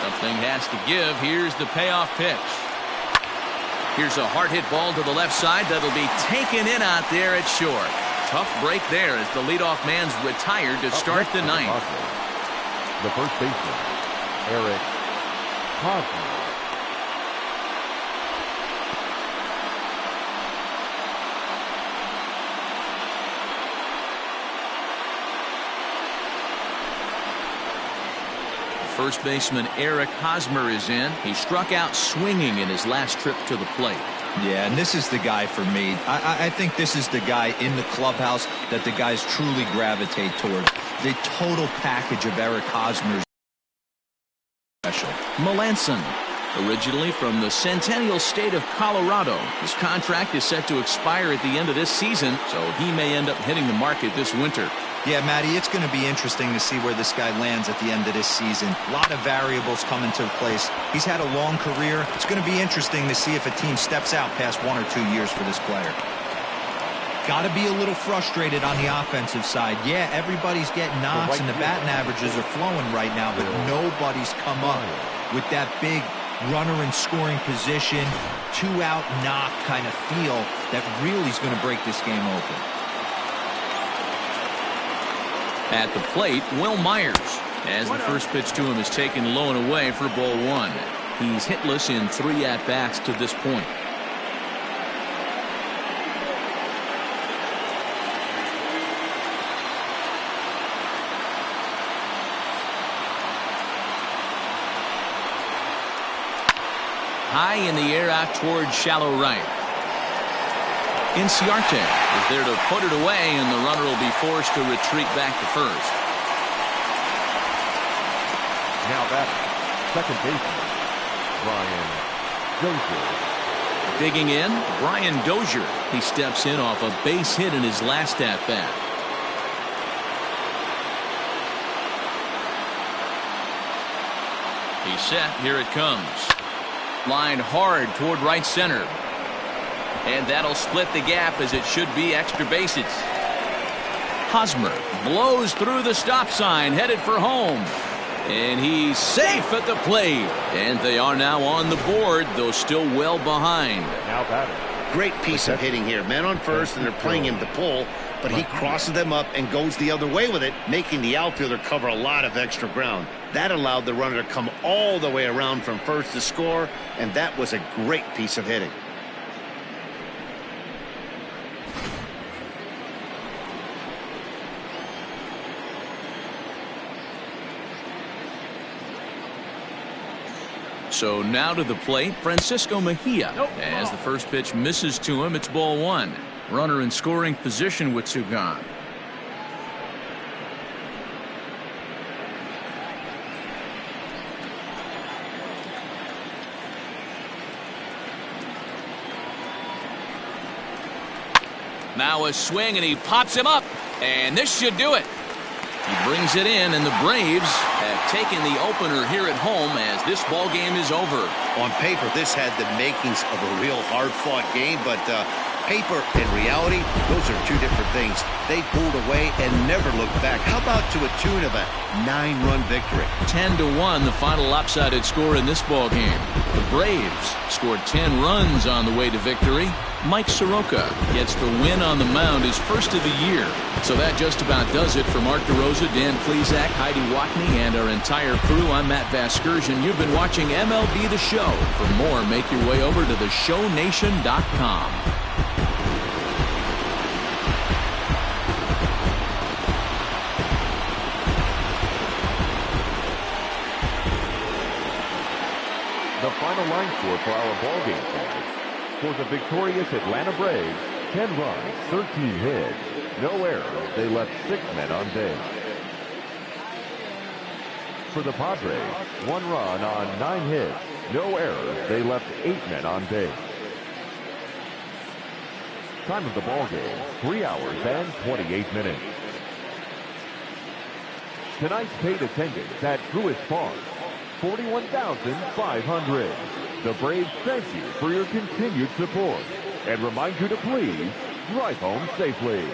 Speaker 1: Something has to give. Here's the payoff pitch. Here's a hard hit ball to the left side that'll be taken in out there at short. Tough break there as the leadoff man's retired to start the 9th.
Speaker 3: The first baseman, Eric Hosmer.
Speaker 1: First baseman Eric Hosmer is in. He struck out swinging in his last trip to the plate.
Speaker 4: Yeah, and this is the guy for me. I think this is the guy in the clubhouse that the guys truly gravitate towards. The total package of Eric Hosmer's special.
Speaker 1: Melancon, originally from the Centennial State of Colorado. His contract is set to expire at the end of this season, so he may end up hitting the market this winter.
Speaker 4: Yeah, Matty, it's going to be interesting to see where this guy lands at the end of this season. A lot of variables come into place. He's had a long career. It's going to be interesting to see if a team steps out past 1 or 2 years for this player. Got to be a little frustrated on the offensive side. Yeah, everybody's getting knocks and the batting averages are flowing right now, but nobody's come up with that big runner in scoring position, 2-out knock kind of feel that really is going to break this game open.
Speaker 1: At the plate, Will Myers, as the first pitch to him is taken low and away for ball 1. He's hitless in 3 at-bats to this point. High in the air out towards shallow right. Inciarte is there to put it away, and the runner will be forced to retreat back to first.
Speaker 3: Now back, second baseman, Brian Dozier.
Speaker 1: Digging in, Brian Dozier. He steps in off a base hit in his last at-bat. He's set. Here it comes. Line hard toward right center. And that'll split the gap as it should be extra bases. Hosmer blows through the stop sign, headed for home. And he's safe at the plate. And they are now on the board, though still well behind.
Speaker 3: Now batting.
Speaker 2: Great piece of hitting here. Man on first, and they're playing him to pull. but he crosses them up and goes the other way with it, making the outfielder cover a lot of extra ground. That allowed the runner to come all the way around from first to score, and that was a great piece of hitting.
Speaker 1: So now to the plate, Francisco Mejia. As the first pitch misses to him, it's ball one. Runner in scoring position with two gone. Now a swing, and he pops him up, and this should do it. He brings it in, and the Braves have taken the opener here at home as this ball game is over.
Speaker 2: On paper, this had the makings of a real hard-fought game, but paper and reality, those are two different things. They pulled away and never looked back. How about to a tune of a 9-run victory?
Speaker 1: 10-1, the final lopsided score in this ball game. The Braves scored 10 runs on the way to victory. Mike Soroka gets the win on the mound, his first of the year. So that just about does it for Mark DeRosa, Dan Plesac, Heidi Watney, and our entire crew. I'm Matt Vasgersian. You've been watching MLB The Show. For more, make your way over to theshownation.com.
Speaker 3: The final line score for our ballgame tonight. For the victorious Atlanta Braves, 10 runs, 13 hits, no errors. They left 6 men on base. For the Padres, 1 run on 9 hits, no errors. They left 8 men on base. Time of the ball game, 3 hours and 28 minutes. Tonight's paid attendance at Truist Park, 41,500. The Braves thank you for your continued support and remind you to please drive home safely.